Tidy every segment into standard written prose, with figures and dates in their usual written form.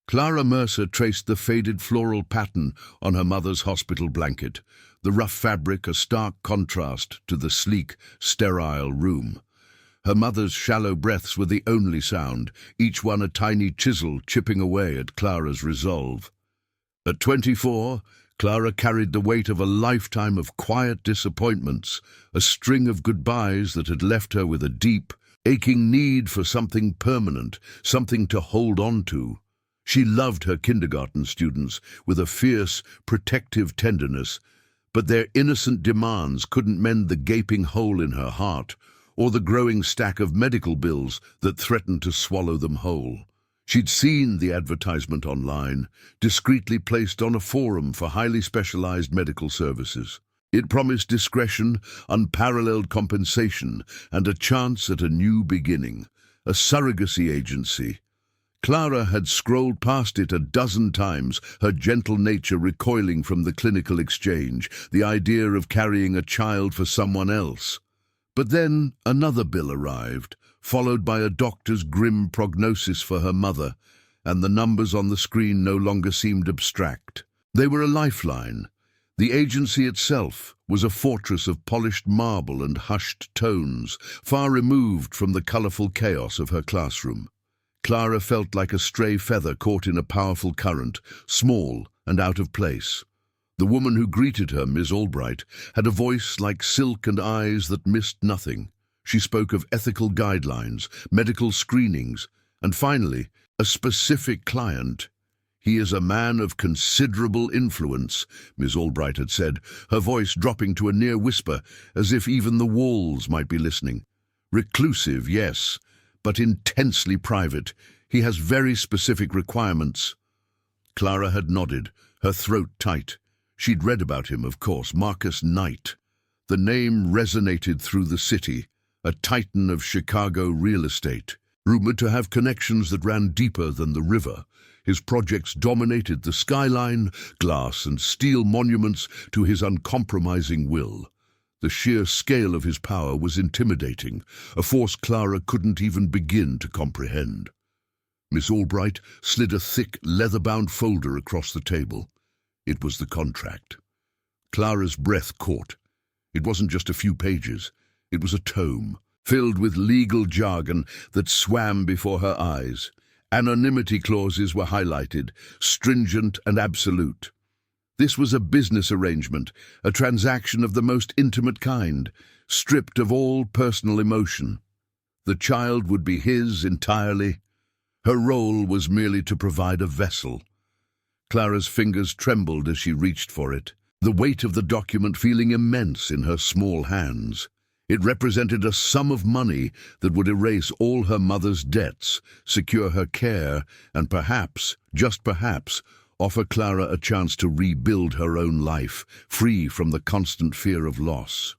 Clara Mercer traced the faded floral pattern on her mother's hospital blanket, the rough fabric a stark contrast to the sleek, sterile room. Her mother's shallow breaths were the only sound, each one a tiny chisel chipping away at Clara's resolve. At 24, Clara carried the weight of a lifetime of quiet disappointments, a string of goodbyes that had left her with a deep, aching need for something permanent, something to hold on to. She loved her kindergarten students with a fierce, protective tenderness, but their innocent demands couldn't mend the gaping hole in her heart, or the growing stack of medical bills that threatened to swallow them whole. She'd seen the advertisement online, discreetly placed on a forum for highly specialized medical services. It promised discretion, unparalleled compensation, and a chance at a new beginning, a surrogacy agency. Clara had scrolled past it a dozen times, her gentle nature recoiling from the clinical exchange, the idea of carrying a child for someone else. But then another bill arrived, followed by a doctor's grim prognosis for her mother, and the numbers on the screen no longer seemed abstract. They were a lifeline. The agency itself was a fortress of polished marble and hushed tones, far removed from the colorful chaos of her classroom. Clara felt like a stray feather caught in a powerful current, small and out of place. The woman who greeted her, Miss Albright, had a voice like silk and eyes that missed nothing. She spoke of ethical guidelines, medical screenings, and finally, a specific client. "He is a man of considerable influence," Miss Albright had said, her voice dropping to a near whisper, as if even the walls might be listening. "Reclusive, yes, but intensely private. He has very specific requirements." Clara had nodded, her throat tight. She'd read about him, of course, Marcus Knight. The name resonated through the city, a titan of Chicago real estate, rumored to have connections that ran deeper than the river. His projects dominated the skyline, glass and steel monuments to his uncompromising will. The sheer scale of his power was intimidating, a force Clara couldn't even begin to comprehend. Miss Albright slid a thick, leather-bound folder across the table. It was the contract. Clara's breath caught. It wasn't just a few pages. It was a tome, filled with legal jargon that swam before her eyes. Anonymity clauses were highlighted, stringent and absolute. This was a business arrangement, a transaction of the most intimate kind, stripped of all personal emotion. The child would be his entirely. Her role was merely to provide a vessel. Clara's fingers trembled as she reached for it, the weight of the document feeling immense in her small hands. It represented a sum of money that would erase all her mother's debts, secure her care, and perhaps, just perhaps, offer Clara a chance to rebuild her own life, free from the constant fear of loss.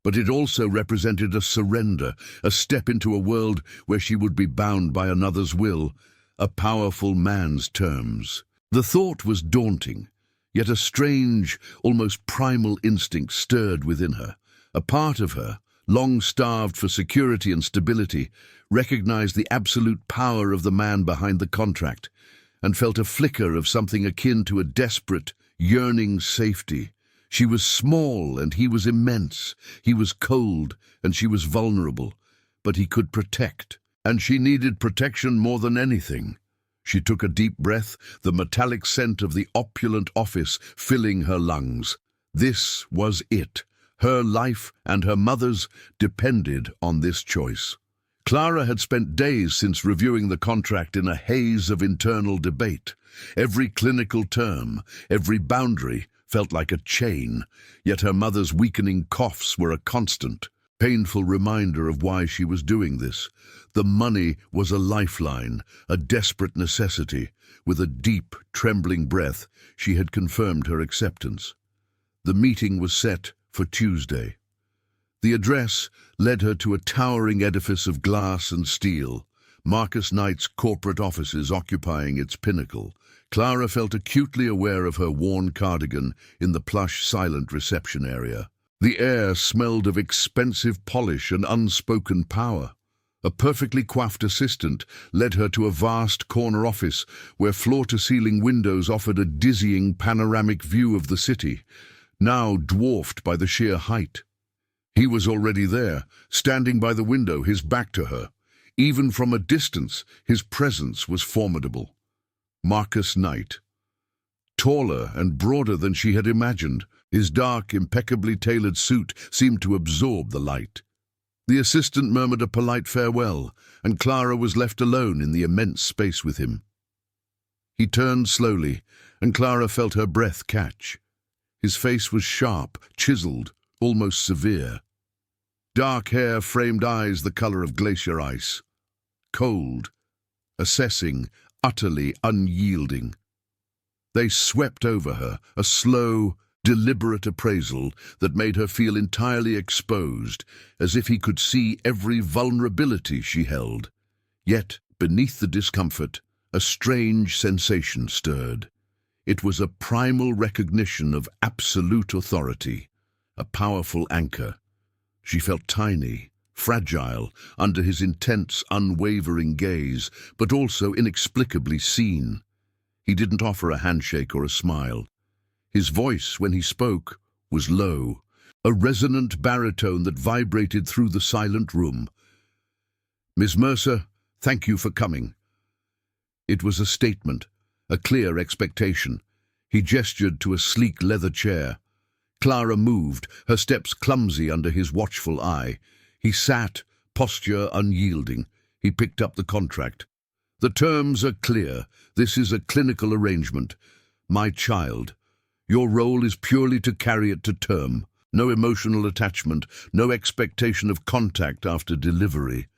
But it also represented a surrender, a step into a world where she would be bound by another's will, a powerful man's terms. The thought was daunting, yet a strange, almost primal instinct stirred within her. A part of her, long starved for security and stability, recognized the absolute power of the man behind the contract, and felt a flicker of something akin to a desperate, yearning safety. She was small and he was immense. He was cold and she was vulnerable, but he could protect, and she needed protection more than anything. She took a deep breath, the metallic scent of the opulent office filling her lungs. This was it. Her life and her mother's depended on this choice. Clara had spent days since reviewing the contract in a haze of internal debate. Every clinical term, every boundary felt like a chain, yet her mother's weakening coughs were a constant, painful reminder of why she was doing this. The money was a lifeline, a desperate necessity. With a deep, trembling breath, she had confirmed her acceptance. The meeting was set for Tuesday. The address led her to a towering edifice of glass and steel, Marcus Knight's corporate offices occupying its pinnacle. Clara felt acutely aware of her worn cardigan in the plush, silent reception area. The air smelled of expensive polish and unspoken power. A perfectly coiffed assistant led her to a vast corner office where floor-to-ceiling windows offered a dizzying panoramic view of the city, now dwarfed by the sheer height. He was already there, standing by the window, his back to her. Even from a distance, his presence was formidable. Marcus Knight. Taller and broader than she had imagined, his dark, impeccably tailored suit seemed to absorb the light. The assistant murmured a polite farewell, and Clara was left alone in the immense space with him. He turned slowly, and Clara felt her breath catch. His face was sharp, chiseled, almost severe. Dark hair, framed eyes the color of glacier ice. Cold, assessing, utterly unyielding. They swept over her, a slow, deliberate appraisal that made her feel entirely exposed, as if he could see every vulnerability she held. Yet, beneath the discomfort, a strange sensation stirred. It was a primal recognition of absolute authority, a powerful anchor. She felt tiny, fragile, under his intense, unwavering gaze, but also inexplicably seen. He didn't offer a handshake or a smile. His voice, when he spoke, was low, a resonant baritone that vibrated through the silent room. "Miss Mercer, thank you for coming." It was a statement, a clear expectation. He gestured to a sleek leather chair. Clara moved, her steps clumsy under his watchful eye. He sat, posture unyielding. He picked up the contract. "The terms are clear. This is a clinical arrangement. My child. Your role is purely to carry it to term. No emotional attachment, no expectation of contact after delivery."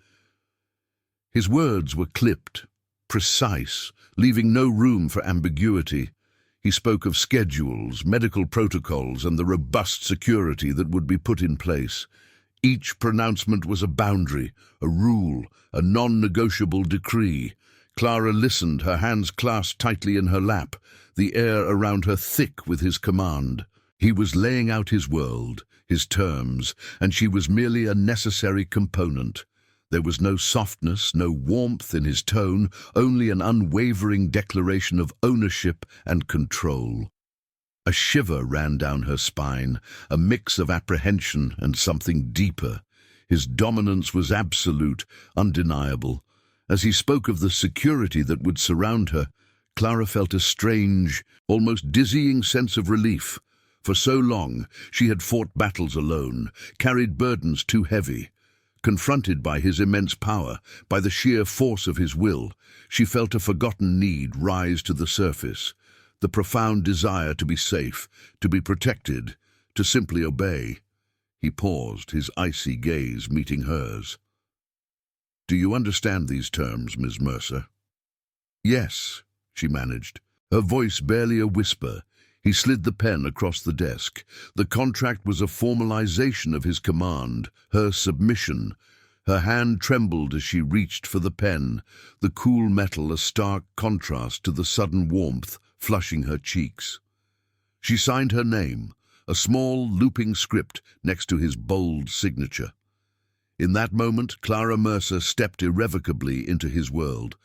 His words were clipped, precise, leaving no room for ambiguity. He spoke of schedules, medical protocols, and the robust security that would be put in place. Each pronouncement was a boundary, a rule, a non-negotiable decree. Clara listened, her hands clasped tightly in her lap, the air around her thick with his command. He was laying out his world, his terms, and she was merely a necessary component. There was no softness, no warmth in his tone, only an unwavering declaration of ownership and control. A shiver ran down her spine, a mix of apprehension and something deeper. His dominance was absolute, undeniable. As he spoke of the security that would surround her, Clara felt a strange, almost dizzying sense of relief. For so long, she had fought battles alone, carried burdens too heavy. Confronted by his immense power, by the sheer force of his will, she felt a forgotten need rise to the surface. The profound desire to be safe, to be protected, to simply obey. He paused, his icy gaze meeting hers. "Do you understand these terms, Miss Mercer?" "Yes," she managed, her voice barely a whisper. He slid the pen across the desk. The contract was a formalization of his command, her submission. Her hand trembled as she reached for the pen, the cool metal a stark contrast to the sudden warmth flushing her cheeks. She signed her name, a small, looping script next to his bold signature. In that moment, Clara Mercer stepped irrevocably into his world.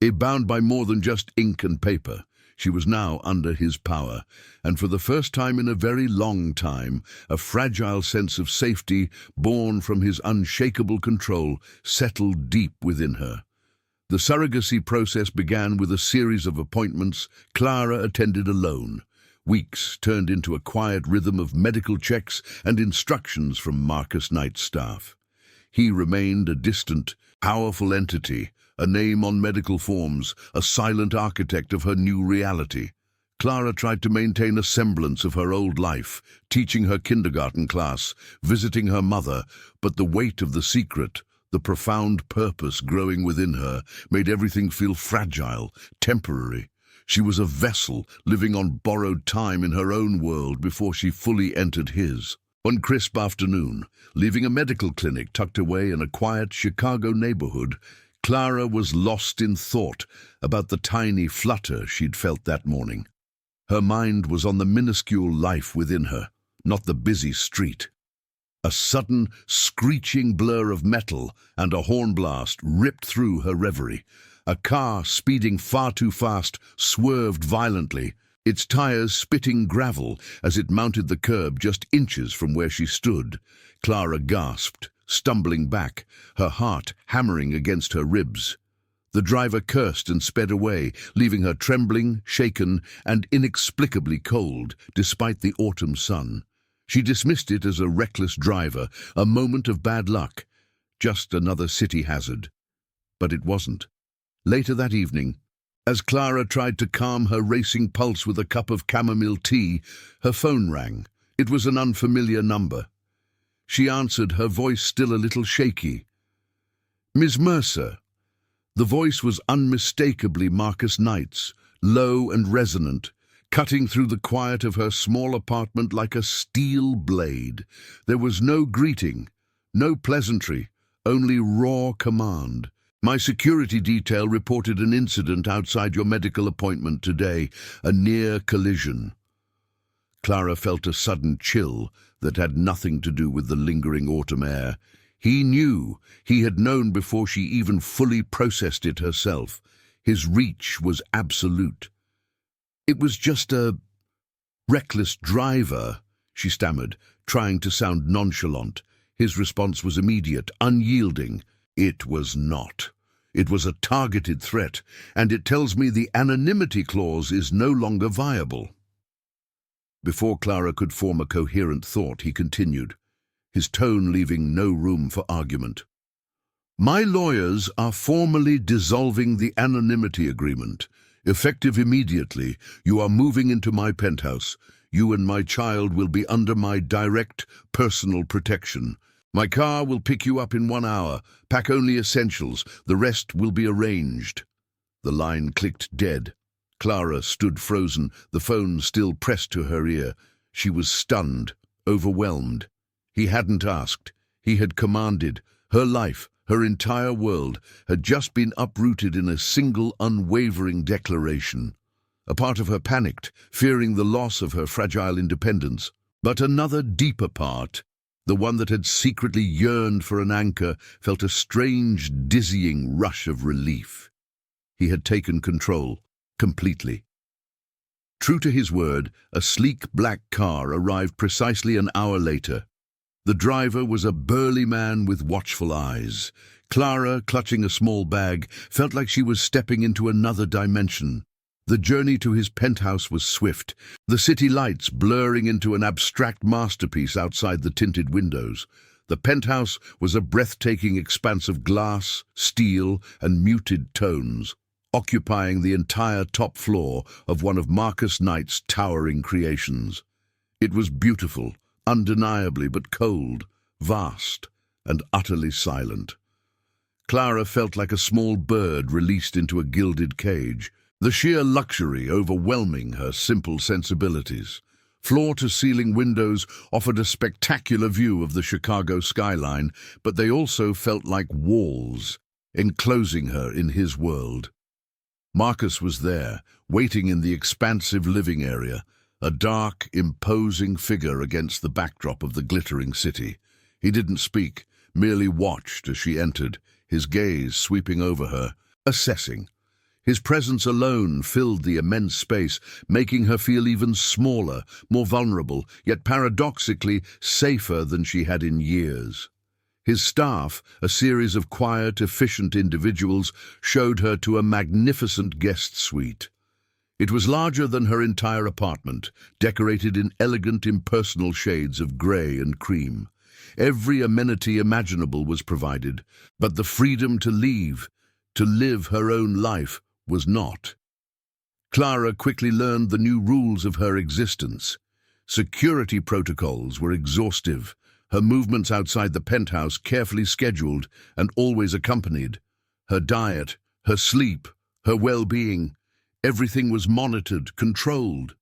Bound by more than just ink and paper, she was now under his power, and for the first time in a very long time, a fragile sense of safety, born from his unshakable control, settled deep within her. The surrogacy process began with a series of appointments Clara attended alone. Weeks turned into a quiet rhythm of medical checks and instructions from Marcus Knight's staff. He remained a distant, powerful entity, a name on medical forms, a silent architect of her new reality. Clara tried to maintain a semblance of her old life, teaching her kindergarten class, visiting her mother, but the weight of the secret, the profound purpose growing within her, made everything feel fragile, temporary. She was a vessel, living on borrowed time in her own world before she fully entered his. One crisp afternoon, leaving a medical clinic tucked away in a quiet Chicago neighborhood, Clara was lost in thought about the tiny flutter she'd felt that morning. Her mind was on the minuscule life within her, not the busy street. A sudden, screeching blur of metal and a horn blast ripped through her reverie. A car, speeding far too fast, swerved violently, its tires spitting gravel as it mounted the curb just inches from where she stood. Clara gasped, stumbling back, her heart hammering against her ribs. The driver cursed and sped away, leaving her trembling, shaken, and inexplicably cold, despite the autumn sun. She dismissed it as a reckless driver, a moment of bad luck, just another city hazard. But it wasn't. Later that evening, as Clara tried to calm her racing pulse with a cup of chamomile tea, her phone rang. It was an unfamiliar number. She answered, her voice still a little shaky. "Miss Mercer." The voice was unmistakably Marcus Knight's, low and resonant, cutting through the quiet of her small apartment like a steel blade. There was no greeting, no pleasantry, only raw command. "My security detail reported an incident outside your medical appointment today, a near collision." Clara felt a sudden chill that had nothing to do with the lingering autumn air. He knew, he had known before she even fully processed it herself. His reach was absolute. "It was just a reckless driver," she stammered, trying to sound nonchalant. His response was immediate, unyielding. "It was not. It was a targeted threat, and it tells me the anonymity clause is no longer viable." Before Clara could form a coherent thought, he continued, his tone leaving no room for argument. "My lawyers are formally dissolving the anonymity agreement. Effective immediately, you are moving into my penthouse. You and my child will be under my direct, personal protection. My car will pick you up in 1 hour. Pack only essentials. The rest will be arranged." The line clicked dead. Clara stood frozen, the phone still pressed to her ear. She was stunned, overwhelmed. He hadn't asked. He had commanded. Her life, her entire world, had just been uprooted in a single unwavering declaration. A part of her panicked, fearing the loss of her fragile independence. But another deeper part, the one that had secretly yearned for an anchor, felt a strange, dizzying rush of relief. He had taken control, completely. True to his word, a sleek black car arrived precisely an hour later. The driver was a burly man with watchful eyes. Clara, clutching a small bag, felt like she was stepping into another dimension. The journey to his penthouse was swift, the city lights blurring into an abstract masterpiece outside the tinted windows. The penthouse was a breathtaking expanse of glass, steel, and muted tones, occupying the entire top floor of one of Marcus Knight's towering creations. It was beautiful, undeniably, but cold, vast, and utterly silent. Clara felt like a small bird released into a gilded cage, the sheer luxury overwhelming her simple sensibilities. Floor-to-ceiling windows offered a spectacular view of the Chicago skyline, but they also felt like walls, enclosing her in his world. Marcus was there, waiting in the expansive living area, a dark, imposing figure against the backdrop of the glittering city. He didn't speak, merely watched as she entered, his gaze sweeping over her, assessing. His presence alone filled the immense space, making her feel even smaller, more vulnerable, yet paradoxically safer than she had in years. His staff, a series of quiet, efficient individuals, showed her to a magnificent guest suite. It was larger than her entire apartment, decorated in elegant, impersonal shades of grey and cream. Every amenity imaginable was provided, but the freedom to leave, to live her own life, was not. Clara quickly learned the new rules of her existence. Security protocols were exhaustive, her movements outside the penthouse carefully scheduled and always accompanied. Her diet, her sleep, her well-being, everything was monitored, controlled.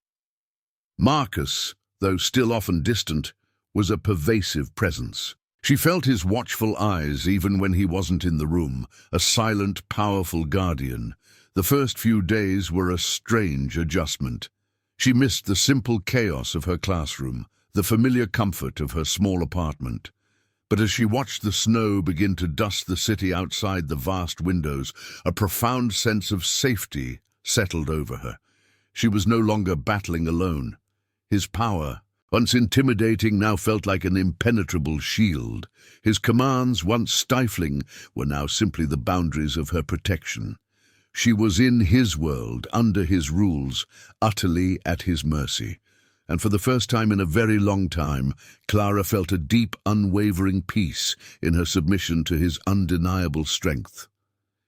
Marcus, though still often distant, was a pervasive presence. She felt his watchful eyes even when he wasn't in the room, a silent, powerful guardian. The first few days were a strange adjustment. She missed the simple chaos of her classroom, the familiar comfort of her small apartment. But as she watched the snow begin to dust the city outside the vast windows, a profound sense of safety settled over her. She was no longer battling alone. His power, once intimidating, now felt like an impenetrable shield. His commands, once stifling, were now simply the boundaries of her protection. She was in his world, under his rules, utterly at his mercy. And for the first time in a very long time, Clara felt a deep, unwavering peace in her submission to his undeniable strength.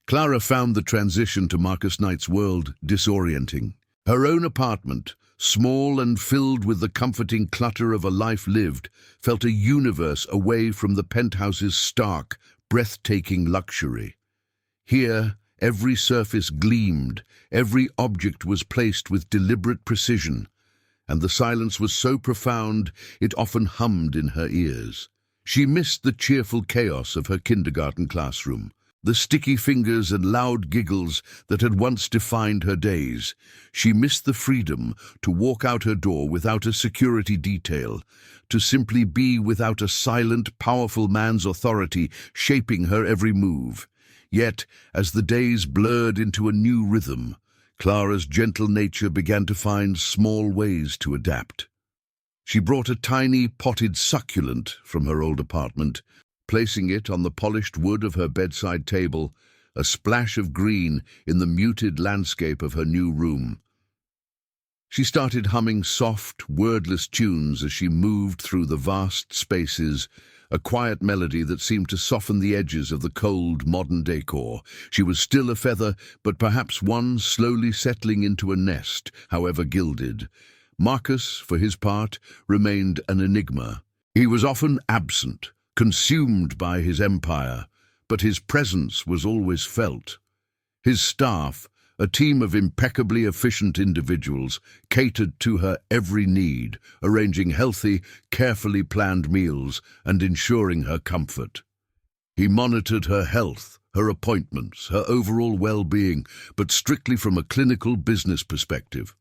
Clara found the transition to Marcus Knight's world disorienting. Her own apartment, small and filled with the comforting clutter of a life lived, felt a universe away from the penthouse's stark, breathtaking luxury. Here, every surface gleamed, every object was placed with deliberate precision, and the silence was so profound it often hummed in her ears. She missed the cheerful chaos of her kindergarten classroom, the sticky fingers and loud giggles that had once defined her days. She missed the freedom to walk out her door without a security detail, to simply be without a silent, powerful man's authority shaping her every move. Yet, as the days blurred into a new rhythm, Clara's gentle nature began to find small ways to adapt. She brought a tiny potted succulent from her old apartment, placing it on the polished wood of her bedside table, a splash of green in the muted landscape of her new room. She started humming soft, wordless tunes as she moved through the vast spaces, a quiet melody that seemed to soften the edges of the cold, modern decor. She was still a feather, but perhaps one slowly settling into a nest, however gilded. Marcus, for his part, remained an enigma. He was often absent, consumed by his empire, but his presence was always felt. His staff, a team of impeccably efficient individuals, catered to her every need, arranging healthy, carefully planned meals and ensuring her comfort. He monitored her health, her appointments, her overall well-being, but strictly from a clinical business perspective.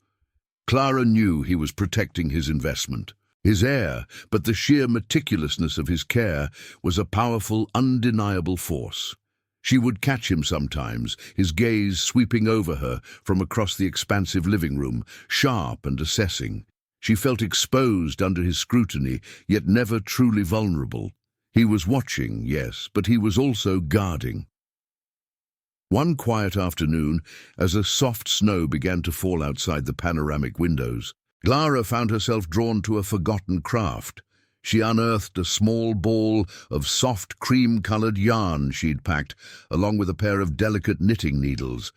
Clara knew he was protecting his investment, his heir, but the sheer meticulousness of his care was a powerful, undeniable force. She would catch him sometimes, his gaze sweeping over her from across the expansive living room, sharp and assessing. She felt exposed under his scrutiny, yet never truly vulnerable. He was watching, yes, but he was also guarding. One quiet afternoon, as a soft snow began to fall outside the panoramic windows, Clara found herself drawn to a forgotten craft. She unearthed a small ball of soft cream-colored yarn she'd packed, along with a pair of delicate knitting needles.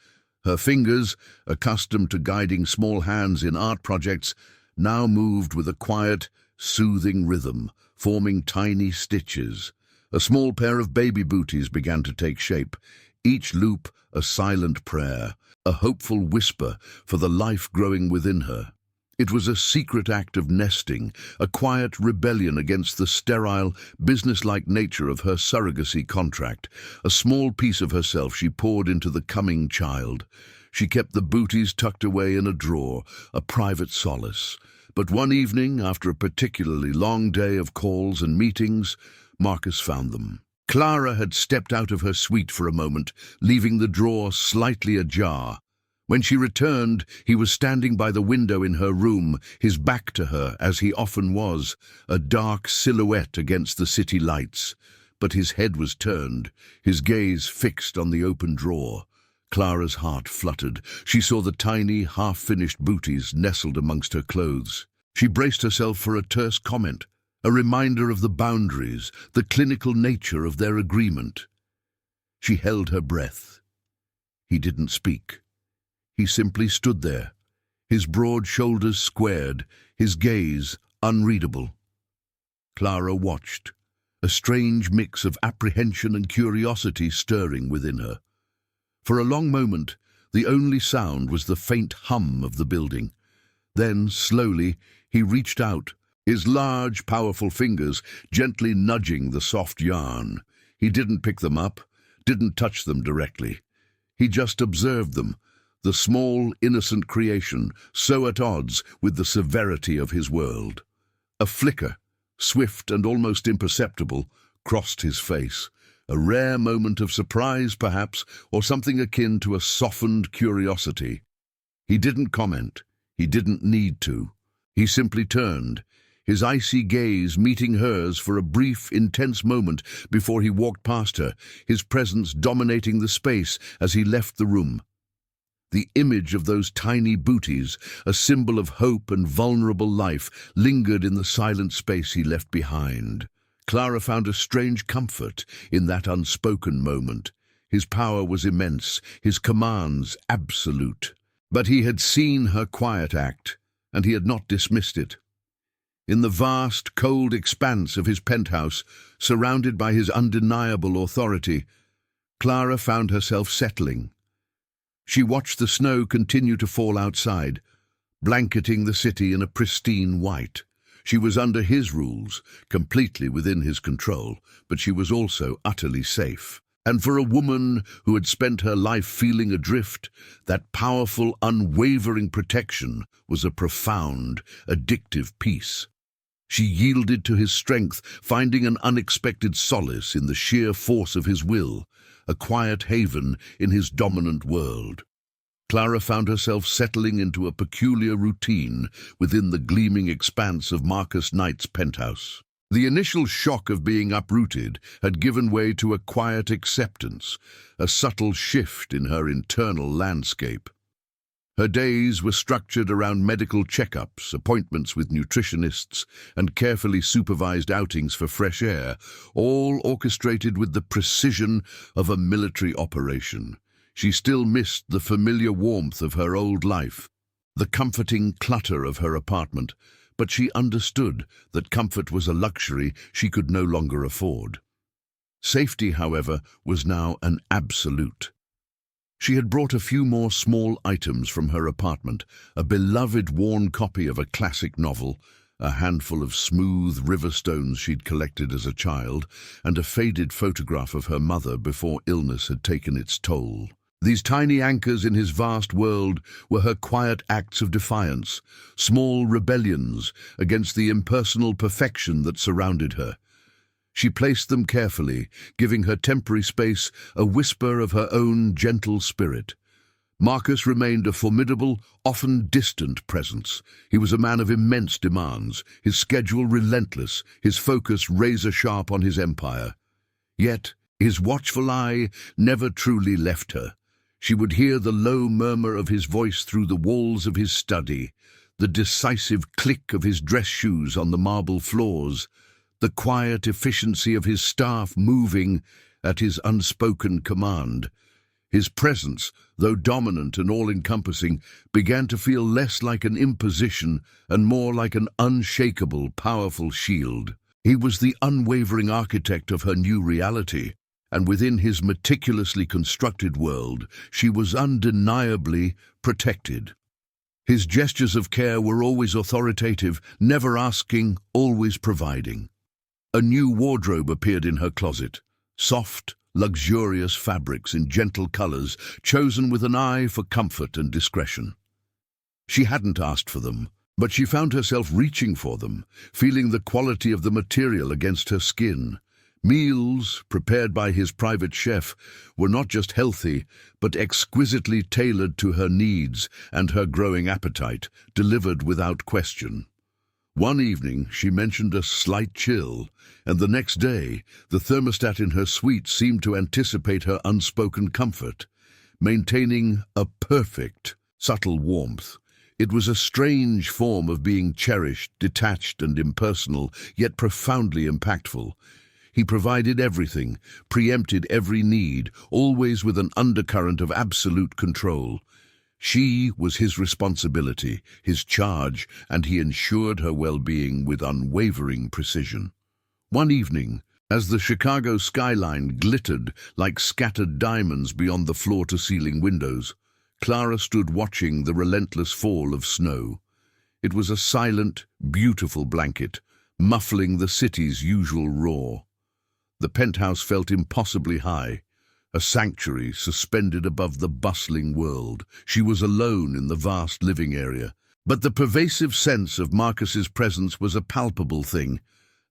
Her fingers, accustomed to guiding small hands in art projects, now moved with a quiet, soothing rhythm, forming tiny stitches. A small pair of baby booties began to take shape, each loop a silent prayer, a hopeful whisper for the life growing within her. It was a secret act of nesting, a quiet rebellion against the sterile, businesslike nature of her surrogacy contract. A small piece of herself she poured into the coming child. She kept the booties tucked away in a drawer, a private solace. But one evening, after a particularly long day of calls and meetings, Marcus found them. Clara had stepped out of her suite for a moment, leaving the drawer slightly ajar. When she returned, he was standing by the window in her room, his back to her, as he often was, a dark silhouette against the city lights. But his head was turned, his gaze fixed on the open drawer. Clara's heart fluttered. She saw the tiny, half-finished booties nestled amongst her clothes. She braced herself for a terse comment, a reminder of the boundaries, the clinical nature of their agreement. She held her breath. He didn't speak. He simply stood there, his broad shoulders squared, his gaze unreadable. Clara watched, a strange mix of apprehension and curiosity stirring within her. For a long moment, the only sound was the faint hum of the building. Then, slowly, he reached out, his large, powerful fingers gently nudging the soft yarn. He didn't pick them up, didn't touch them directly. He just observed them, the small, innocent creation, so at odds with the severity of his world. A flicker, swift and almost imperceptible, crossed his face. A rare moment of surprise, perhaps, or something akin to a softened curiosity. He didn't comment. He didn't need to. He simply turned, his icy gaze meeting hers for a brief, intense moment before he walked past her, his presence dominating the space as he left the room. The image of those tiny booties, a symbol of hope and vulnerable life, lingered in the silent space he left behind. Clara found a strange comfort in that unspoken moment. His power was immense, his commands absolute. But he had seen her quiet act, and he had not dismissed it. In the vast, cold expanse of his penthouse, surrounded by his undeniable authority, Clara found herself settling. She watched the snow continue to fall outside, blanketing the city in a pristine white. She was under his rules, completely within his control, but she was also utterly safe. And for a woman who had spent her life feeling adrift, that powerful, unwavering protection was a profound, addictive peace. She yielded to his strength, finding an unexpected solace in the sheer force of his will, a quiet haven in his dominant world. Clara found herself settling into a peculiar routine within the gleaming expanse of Marcus Knight's penthouse. The initial shock of being uprooted had given way to a quiet acceptance, a subtle shift in her internal landscape. Her days were structured around medical checkups, appointments with nutritionists, and carefully supervised outings for fresh air, all orchestrated with the precision of a military operation. She still missed the familiar warmth of her old life, the comforting clutter of her apartment, but she understood that comfort was a luxury she could no longer afford. Safety, however, was now an absolute. She had brought a few more small items from her apartment, a beloved worn copy of a classic novel, a handful of smooth river stones she'd collected as a child, and a faded photograph of her mother before illness had taken its toll. These tiny anchors in his vast world were her quiet acts of defiance, small rebellions against the impersonal perfection that surrounded her. She placed them carefully, giving her temporary space a whisper of her own gentle spirit. Marcus remained a formidable, often distant presence. He was a man of immense demands, his schedule relentless, his focus razor-sharp on his empire. Yet his watchful eye never truly left her. She would hear the low murmur of his voice through the walls of his study, the decisive click of his dress shoes on the marble floors, the quiet efficiency of his staff moving at his unspoken command. His presence, though dominant and all-encompassing, began to feel less like an imposition and more like an unshakable, powerful shield. He was the unwavering architect of her new reality, and within his meticulously constructed world, she was undeniably protected. His gestures of care were always authoritative, never asking, always providing. A new wardrobe appeared in her closet, soft, luxurious fabrics in gentle colors, chosen with an eye for comfort and discretion. She hadn't asked for them, but she found herself reaching for them, feeling the quality of the material against her skin. Meals, prepared by his private chef, were not just healthy, but exquisitely tailored to her needs and her growing appetite, delivered without question. One evening, she mentioned a slight chill, and the next day, the thermostat in her suite seemed to anticipate her unspoken comfort, maintaining a perfect, subtle warmth. It was a strange form of being cherished, detached and impersonal, yet profoundly impactful. He provided everything, preempted every need, always with an undercurrent of absolute control. She was his responsibility, his charge, and he ensured her well-being with unwavering precision. One evening, as the Chicago skyline glittered like scattered diamonds beyond the floor-to-ceiling windows, Clara stood watching the relentless fall of snow. It was a silent, beautiful blanket, muffling the city's usual roar. The penthouse felt impossibly high, a sanctuary suspended above the bustling world. She was alone in the vast living area, But the pervasive sense of Marcus's presence was a palpable thing,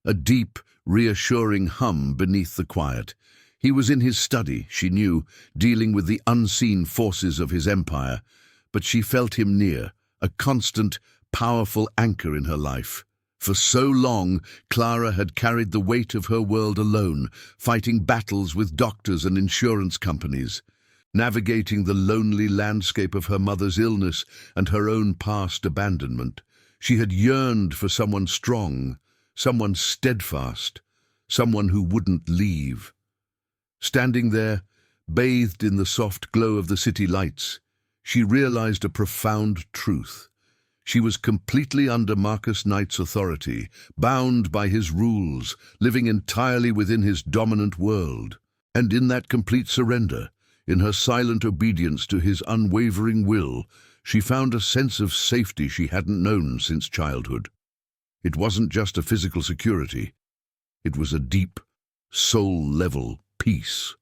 a deep, reassuring hum beneath the quiet. He was in his study, she knew, dealing with the unseen forces of his empire, but she felt him near, a constant, powerful anchor in her life. For so long, Clara had carried the weight of her world alone, fighting battles with doctors and insurance companies, navigating the lonely landscape of her mother's illness and her own past abandonment. She had yearned for someone strong, someone steadfast, someone who wouldn't leave. Standing there, bathed in the soft glow of the city lights, she realized a profound truth. She was completely under Marcus Knight's authority, bound by his rules, living entirely within his dominant world. And in that complete surrender, in her silent obedience to his unwavering will, she found a sense of safety she hadn't known since childhood. It wasn't just a physical security. It was a deep, soul-level peace.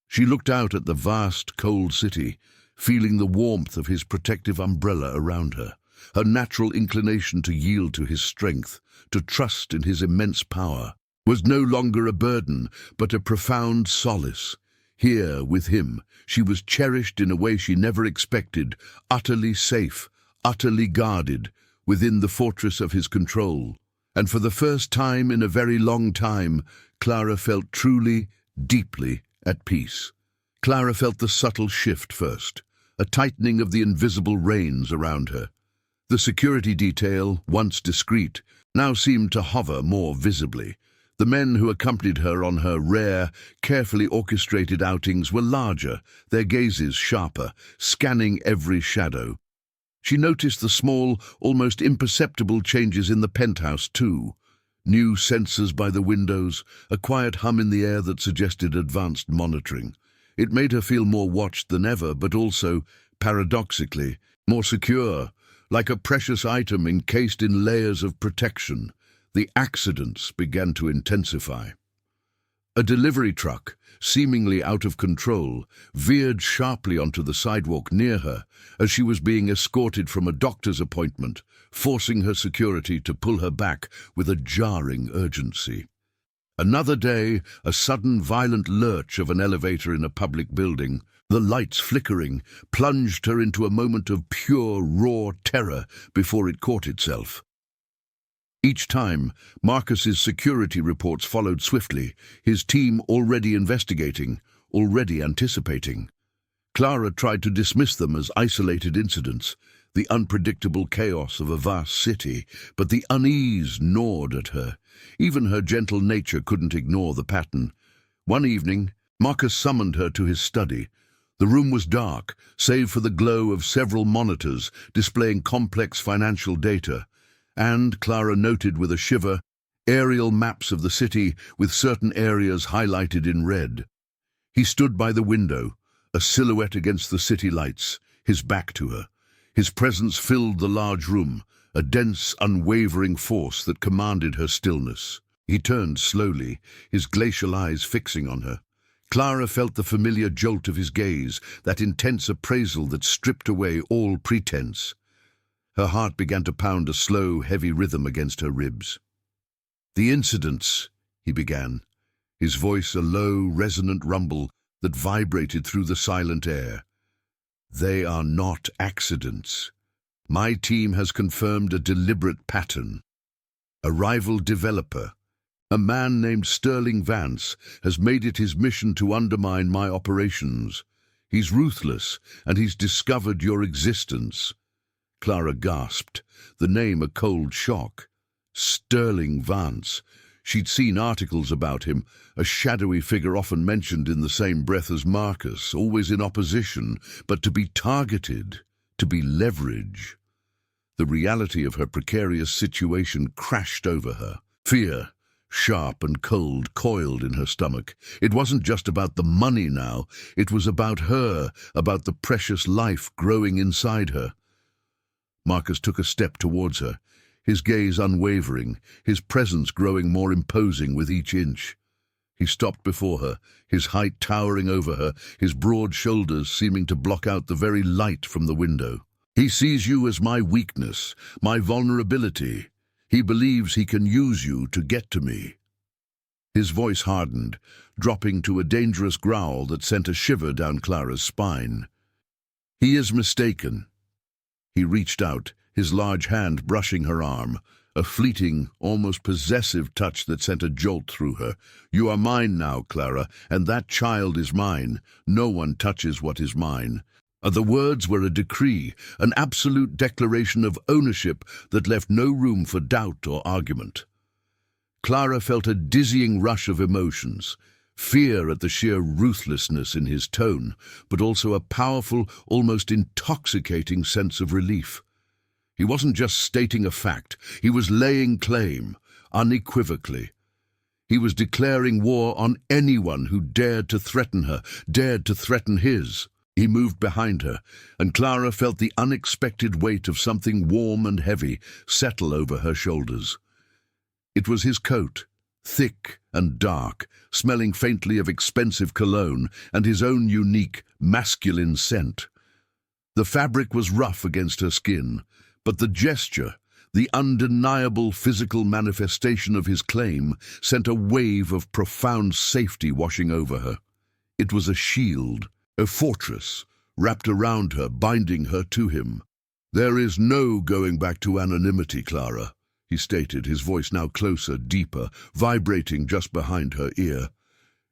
She looked out at the vast, cold city, feeling the warmth of his protective umbrella around her. Her natural inclination to yield to his strength, to trust in his immense power, was no longer a burden, but a profound solace. Here, with him, she was cherished in a way she never expected, utterly safe, utterly guarded, within the fortress of his control. And for the first time in a very long time, Clara felt truly, deeply at peace. Clara felt the subtle shift first, a tightening of the invisible reins around her. The security detail, once discreet, now seemed to hover more visibly. The men who accompanied her on her rare, carefully orchestrated outings were larger, their gazes sharper, scanning every shadow. She noticed the small, almost imperceptible changes in the penthouse too. New sensors by the windows, a quiet hum in the air that suggested advanced monitoring. It made her feel more watched than ever, but also, paradoxically, more secure, like a precious item encased in layers of protection. The accidents began to intensify. A delivery truck, seemingly out of control, veered sharply onto the sidewalk near her as she was being escorted from a doctor's appointment, forcing her security to pull her back with a jarring urgency. Another day, a sudden violent lurch of an elevator in a public building, the lights flickering, plunged her into a moment of pure, raw terror before it caught itself. Each time, Marcus's security reports followed swiftly, his team already investigating, already anticipating. Clara tried to dismiss them as isolated incidents, the unpredictable chaos of a vast city, but the unease gnawed at her. Even her gentle nature couldn't ignore the pattern. One evening, Marcus summoned her to his study. The room was dark, save for the glow of several monitors displaying complex financial data. And, Clara noted with a shiver, aerial maps of the city with certain areas highlighted in red. He stood by the window, a silhouette against the city lights, his back to her. His presence filled the large room, a dense, unwavering force that commanded her stillness. He turned slowly, his glacial eyes fixing on her. Clara felt the familiar jolt of his gaze, that intense appraisal that stripped away all pretense. Her heart began to pound a slow, heavy rhythm against her ribs. "The incidents," he began, his voice a low, resonant rumble that vibrated through the silent air. "They are not accidents. My team has confirmed a deliberate pattern. A rival developer, a man named Sterling Vance, has made it his mission to undermine my operations. He's ruthless, and he's discovered your existence." Clara gasped, the name a cold shock. Sterling Vance. She'd seen articles about him, a shadowy figure often mentioned in the same breath as Marcus, always in opposition, but to be targeted, to be leverage. The reality of her precarious situation crashed over her. Fear, sharp and cold, coiled in her stomach. It wasn't just about the money now, it was about her, about the precious life growing inside her. Marcus took a step towards her, his gaze unwavering, his presence growing more imposing with each inch. He stopped before her, his height towering over her, his broad shoulders seeming to block out the very light from the window. He sees you as my weakness, my vulnerability. He believes he can use you to get to me." His voice hardened, dropping to a dangerous growl that sent a shiver down Clara's spine. "He is mistaken." He reached out, his large hand brushing her arm, a fleeting, almost possessive touch that sent a jolt through her. "You are mine now, Clara, and that child is mine. No one touches what is mine." The words were a decree, an absolute declaration of ownership that left no room for doubt or argument. Clara felt a dizzying rush of emotions, fear at the sheer ruthlessness in his tone, but also a powerful, almost intoxicating sense of relief. He wasn't just stating a fact, he was laying claim, unequivocally. He was declaring war on anyone who dared to threaten her, dared to threaten his. He moved behind her, and Clara felt the unexpected weight of something warm and heavy settle over her shoulders. It was his coat, thick and dark, smelling faintly of expensive cologne and his own unique, masculine scent. The fabric was rough against her skin, but the gesture, the undeniable physical manifestation of his claim, sent a wave of profound safety washing over her. It was a shield, a fortress, wrapped around her, binding her to him. "There is no going back to anonymity, Clara," he stated, his voice now closer, deeper, vibrating just behind her ear.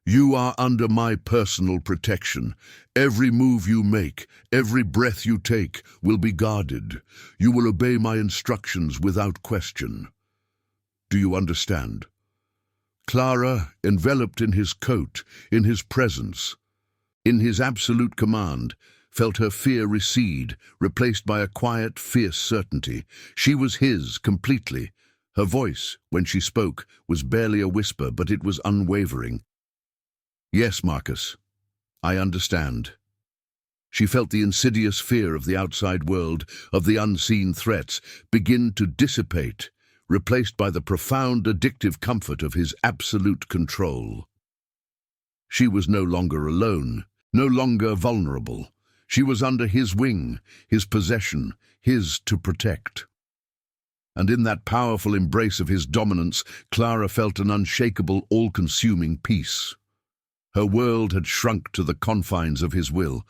"You are under my personal protection. Every move you make, every breath you take, will be guarded. You will obey my instructions without question. Do you understand?" Clara, enveloped in his coat, in his presence, in his absolute command, felt her fear recede, replaced by a quiet, fierce certainty. She was his, completely. Her voice, when she spoke, was barely a whisper, but it was unwavering. "Yes, Marcus, I understand." She felt the insidious fear of the outside world, of the unseen threats, begin to dissipate, replaced by the profound, addictive comfort of his absolute control. She was no longer alone, no longer vulnerable. She was under his wing, his possession, his to protect. And in that powerful embrace of his dominance, Clara felt an unshakable, all-consuming peace. Her world had shrunk to the confines of his will,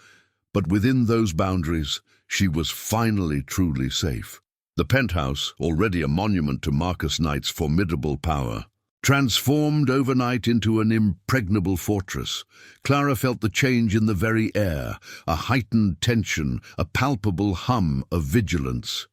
but within those boundaries, she was finally truly safe. The penthouse, already a monument to Marcus Knight's formidable power, transformed overnight into an impregnable fortress. Clara felt the change in the very air, a heightened tension, a palpable hum of vigilance.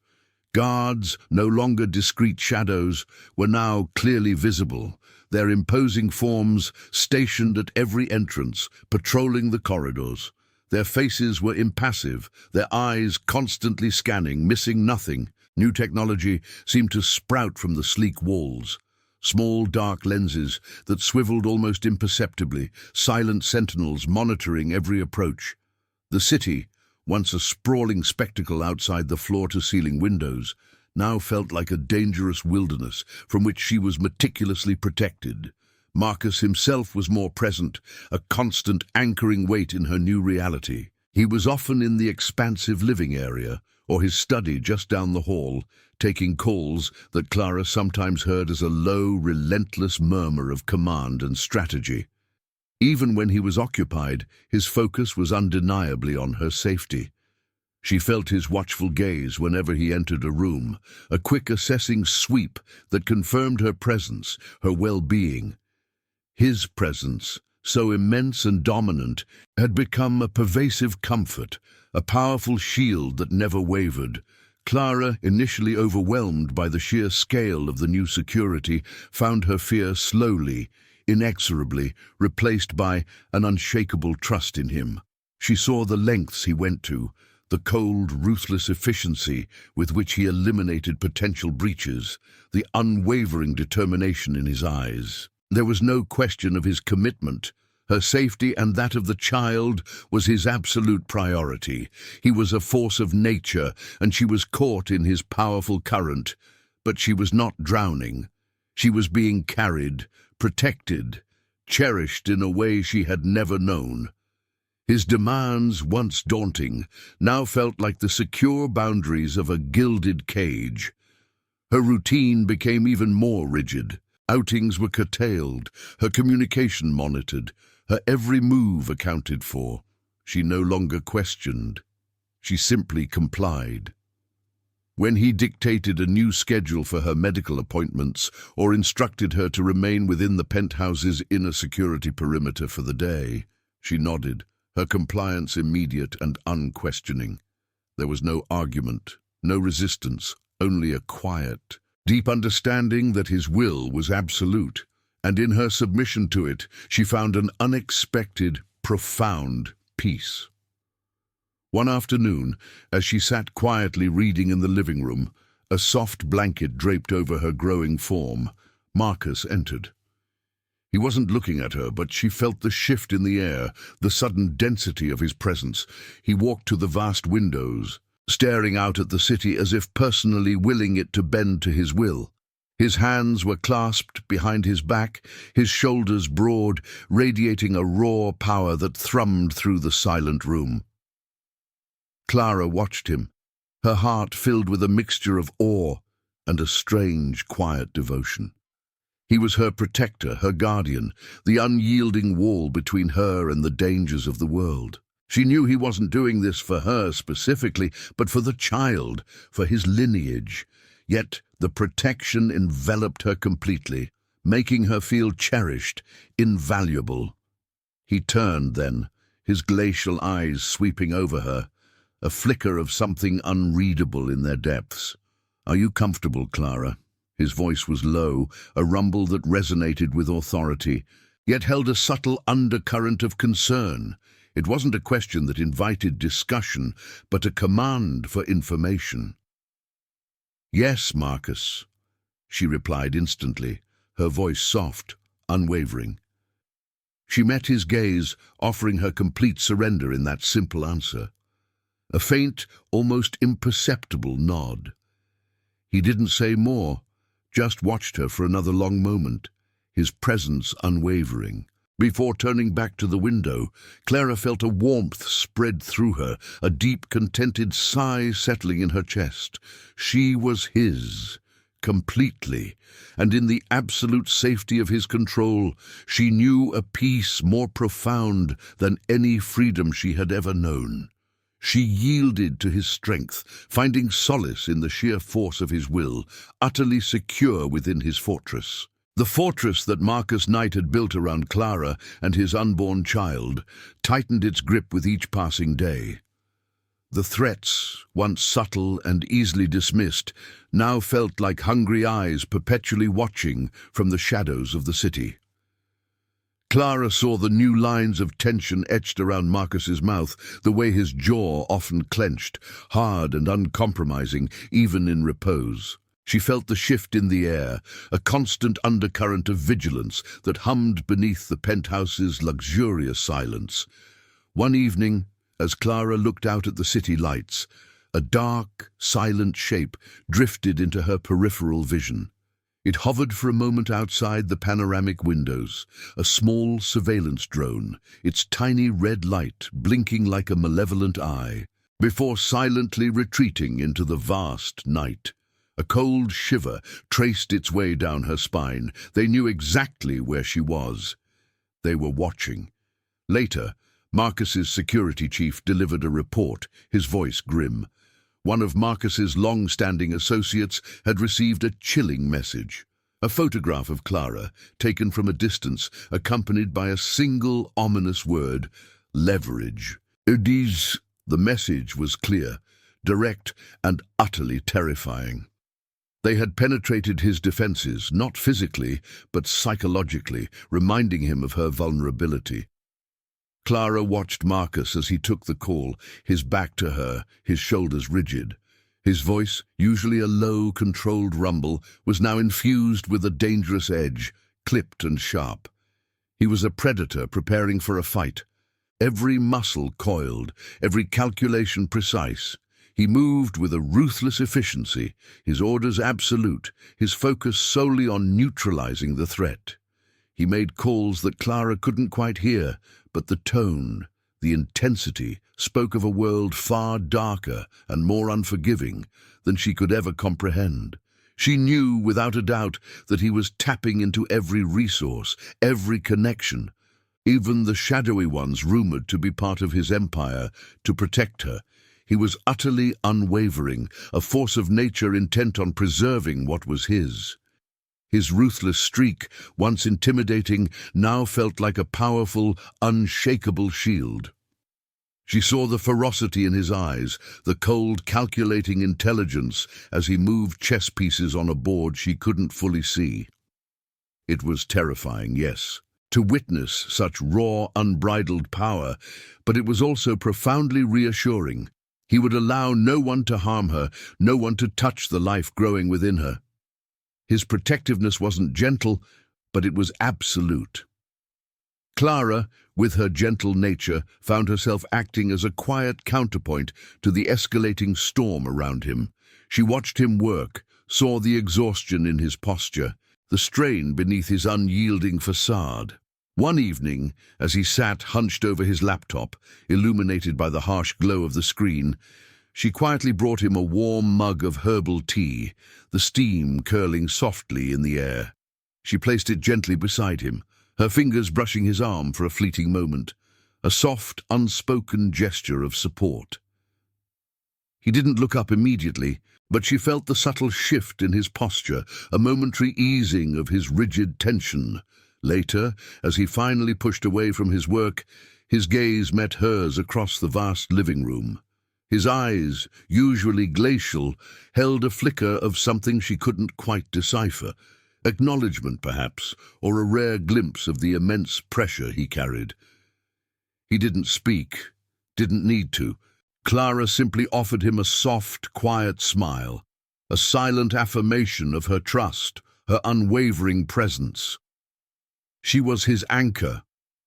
Guards, no longer discreet shadows, were now clearly visible, their imposing forms stationed at every entrance, patrolling the corridors. Their faces were impassive, their eyes constantly scanning, missing nothing. New technology seemed to sprout from the sleek walls. Small, dark lenses that swiveled almost imperceptibly, silent sentinels monitoring every approach. The city, once a sprawling spectacle outside the floor-to-ceiling windows, now felt like a dangerous wilderness from which she was meticulously protected. Marcus himself was more present, a constant anchoring weight in her new reality. He was often in the expansive living area, or his study just down the hall, taking calls that Clara sometimes heard as a low, relentless murmur of command and strategy. Even when he was occupied, his focus was undeniably on her safety. She felt his watchful gaze whenever he entered a room, a quick assessing sweep that confirmed her presence, her well-being. His presence, so immense and dominant, had become a pervasive comfort, a powerful shield that never wavered. Clara, initially overwhelmed by the sheer scale of the new security, found her fear slowly, inexorably, replaced by an unshakable trust in him. She saw the lengths he went to, the cold, ruthless efficiency with which he eliminated potential breaches, the unwavering determination in his eyes. There was no question of his commitment. Her safety and that of the child was his absolute priority. He was a force of nature, and she was caught in his powerful current. But she was not drowning. She was being carried, protected, cherished in a way she had never known. His demands, once daunting, now felt like the secure boundaries of a gilded cage. Her routine became even more rigid. Outings were curtailed, her communication monitored, her every move accounted for. She no longer questioned. She simply complied. When he dictated a new schedule for her medical appointments or instructed her to remain within the penthouse's inner security perimeter for the day, she nodded, her compliance immediate and unquestioning. There was no argument, no resistance, only a quiet, deep understanding that his will was absolute, and in her submission to it, she found an unexpected, profound peace. One afternoon, as she sat quietly reading in the living room, a soft blanket draped over her growing form, Marcus entered. He wasn't looking at her, but she felt the shift in the air, the sudden density of his presence. He walked to the vast windows, staring out at the city as if personally willing it to bend to his will. His hands were clasped behind his back, his shoulders broad, radiating a raw power that thrummed through the silent room. Clara watched him, her heart filled with a mixture of awe and a strange, quiet devotion. He was her protector, her guardian, the unyielding wall between her and the dangers of the world. She knew he wasn't doing this for her specifically, but for the child, for his lineage. Yet the protection enveloped her completely, making her feel cherished, invaluable. He turned then, his glacial eyes sweeping over her, a flicker of something unreadable in their depths. "Are you comfortable, Clara?" His voice was low, a rumble that resonated with authority, yet held a subtle undercurrent of concern. It wasn't a question that invited discussion, but a command for information. "Yes, Marcus," she replied instantly, her voice soft, unwavering. She met his gaze, offering her complete surrender in that simple answer. A faint, almost imperceptible nod. He didn't say more, just watched her for another long moment, his presence unwavering. Before turning back to the window, Clara felt a warmth spread through her, a deep, contented sigh settling in her chest. She was his, completely, and in the absolute safety of his control, she knew a peace more profound than any freedom she had ever known. She yielded to his strength, finding solace in the sheer force of his will, utterly secure within his fortress. The fortress that Marcus Knight had built around Clara and his unborn child tightened its grip with each passing day. The threats, once subtle and easily dismissed, now felt like hungry eyes perpetually watching from the shadows of the city. Clara saw the new lines of tension etched around Marcus's mouth, the way his jaw often clenched, hard and uncompromising, even in repose. She felt the shift in the air, a constant undercurrent of vigilance that hummed beneath the penthouse's luxurious silence. One evening, as Clara looked out at the city lights, a dark, silent shape drifted into her peripheral vision. It hovered for a moment outside the panoramic windows, a small surveillance drone, its tiny red light blinking like a malevolent eye, before silently retreating into the vast night. A cold shiver traced its way down her spine. They knew exactly where she was. They were watching. Later, Marcus's security chief delivered a report, his voice grim. One of Marcus's long-standing associates had received a chilling message. A photograph of Clara, taken from a distance, accompanied by a single ominous word, leverage. The message was clear, direct, and utterly terrifying. They had penetrated his defenses, not physically, but psychologically, reminding him of her vulnerability. Clara watched Marcus as he took the call, his back to her, his shoulders rigid. His voice, usually a low, controlled rumble, was now infused with a dangerous edge, clipped and sharp. He was a predator preparing for a fight. Every muscle coiled, every calculation precise. He moved with a ruthless efficiency, his orders absolute, his focus solely on neutralizing the threat. He made calls that Clara couldn't quite hear, but the tone, The intensity spoke of a world far darker and more unforgiving than she could ever comprehend. She knew without a doubt that he was tapping into every resource, every connection, even the shadowy ones rumored to be part of his empire to protect her. He was utterly unwavering, a force of nature intent on preserving what was his. His ruthless streak, once intimidating, now felt like a powerful, unshakable shield. She saw the ferocity in his eyes, the cold, calculating intelligence as he moved chess pieces on a board she couldn't fully see. It was terrifying, yes, to witness such raw, unbridled power, but it was also profoundly reassuring. He would allow no one to harm her, no one to touch the life growing within her. His protectiveness wasn't gentle, but it was absolute. Clara, with her gentle nature, found herself acting as a quiet counterpoint to the escalating storm around him. She watched him work, saw the exhaustion in his posture, the strain beneath his unyielding facade. One evening, as he sat hunched over his laptop, illuminated by the harsh glow of the screen, she quietly brought him a warm mug of herbal tea, the steam curling softly in the air. She placed it gently beside him, her fingers brushing his arm for a fleeting moment, a soft, unspoken gesture of support. He didn't look up immediately, but she felt the subtle shift in his posture, a momentary easing of his rigid tension. Later, as he finally pushed away from his work, his gaze met hers across the vast living room. His eyes, usually glacial, held a flicker of something she couldn't quite decipher. Acknowledgement, perhaps, or a rare glimpse of the immense pressure he carried. He didn't speak, didn't need to. Clara simply offered him a soft, quiet smile, a silent affirmation of her trust, her unwavering presence. She was his anchor,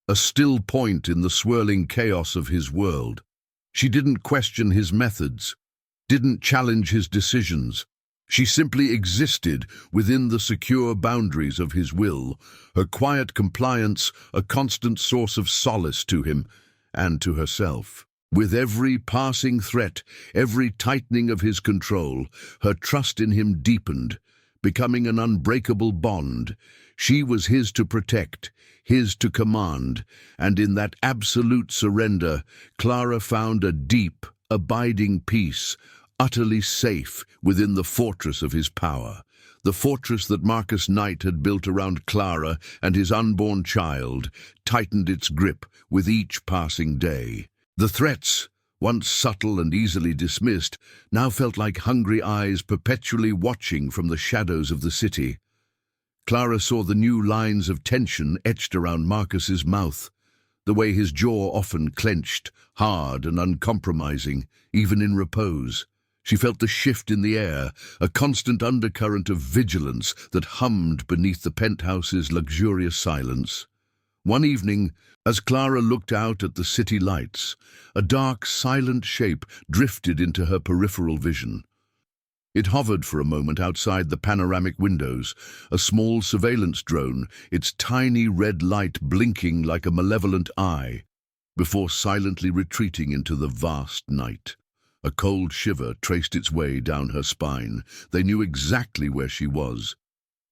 a still point in the swirling chaos of his world. She didn't question his methods, didn't challenge his decisions. She simply existed within the secure boundaries of his will, her quiet compliance a constant source of solace to him and to herself. With every passing threat, every tightening of his control, her trust in him deepened, becoming an unbreakable bond. She was his to protect, his to command, and in that absolute surrender, Clara found a deep, abiding peace, utterly safe within the fortress of his power, the fortress that Marcus Knight had built around Clara and his unborn child, tightened its grip with each passing day. The threats, once subtle and easily dismissed, now felt like hungry eyes perpetually watching from the shadows of the city. Clara saw the new lines of tension etched around Marcus's mouth, the way his jaw often clenched, hard and uncompromising, even in repose. She felt the shift in the air, a constant undercurrent of vigilance that hummed beneath the penthouse's luxurious silence. One evening, as Clara looked out at the city lights, a dark, silent shape drifted into her peripheral vision. It hovered for a moment outside the panoramic windows, a small surveillance drone, its tiny red light blinking like a malevolent eye, before silently retreating into the vast night. A cold shiver traced its way down her spine. They knew exactly where she was.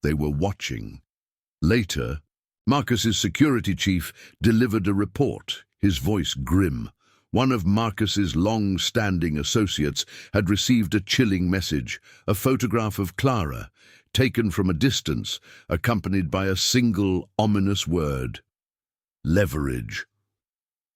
They were watching. Later, Marcus's security chief delivered a report, his voice grim. One of Marcus's long-standing associates had received a chilling message, a photograph of Clara, taken from a distance, accompanied by a single ominous word: leverage.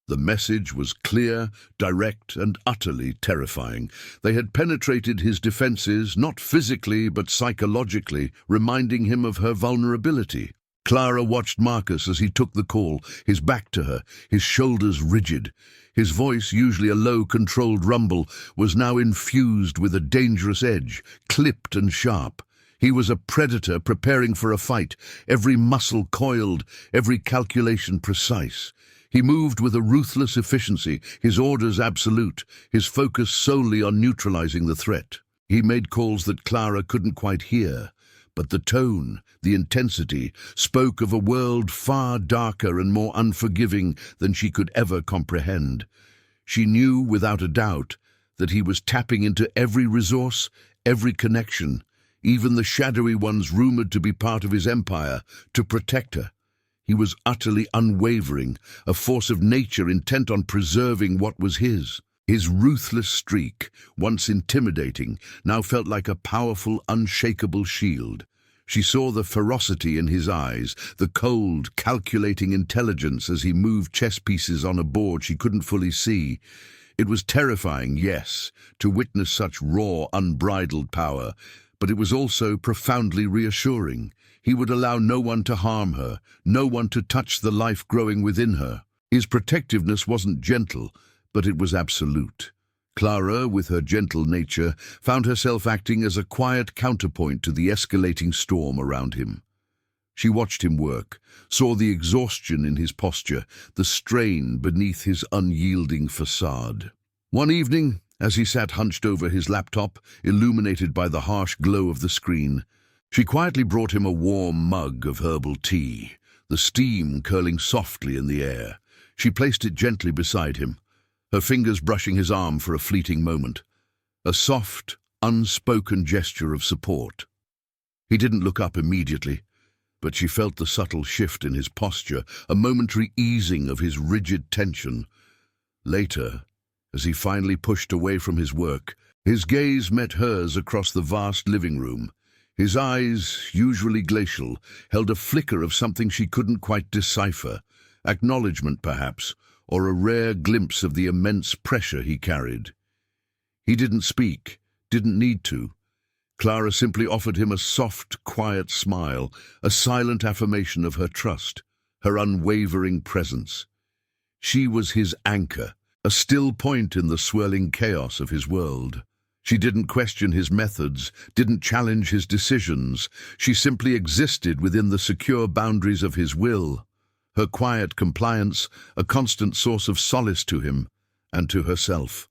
The message was clear, direct, and utterly terrifying. They had penetrated his defenses, not physically but psychologically, reminding him of her vulnerability. Clara watched Marcus as he took the call, his back to her, his shoulders rigid. His voice, usually a low, controlled rumble, was now infused with a dangerous edge, clipped and sharp. He was a predator preparing for a fight, every muscle coiled, every calculation precise. He moved with a ruthless efficiency, his orders absolute, his focus solely on neutralizing the threat. He made calls that Clara couldn't quite hear, But the tone, the intensity, spoke of a world far darker and more unforgiving than she could ever comprehend. She knew without a doubt that he was tapping into every resource, every connection, even the shadowy ones rumored to be part of his empire, to protect her. He was utterly unwavering, a force of nature intent on preserving what was his. His ruthless streak, once intimidating, now felt like a powerful, unshakable shield. She saw the ferocity in his eyes, the cold, calculating intelligence as he moved chess pieces on a board she couldn't fully see. It was terrifying, yes, to witness such raw, unbridled power, but it was also profoundly reassuring. He would allow no one to harm her, no one to touch the life growing within her. His protectiveness wasn't gentle, but it was absolute. Clara, with her gentle nature, found herself acting as a quiet counterpoint to the escalating storm around him. She watched him work, saw the exhaustion in his posture, the strain beneath his unyielding facade. One evening, as he sat hunched over his laptop, illuminated by the harsh glow of the screen, she quietly brought him a warm mug of herbal tea, the steam curling softly in the air. She placed it gently beside him, her fingers brushing his arm for a fleeting moment, a soft, unspoken gesture of support. He didn't look up immediately, but she felt the subtle shift in his posture, a momentary easing of his rigid tension. Later, as he finally pushed away from his work, his gaze met hers across the vast living room. His eyes, usually glacial, held a flicker of something she couldn't quite decipher, acknowledgement perhaps, or a rare glimpse of the immense pressure he carried. He didn't speak, didn't need to. Clara simply offered him a soft, quiet smile, a silent affirmation of her trust, her unwavering presence. She was his anchor, a still point in the swirling chaos of his world. She didn't question his methods, didn't challenge his decisions. She simply existed within the secure boundaries of his will. Her quiet compliance, a constant source of solace to him and to herself.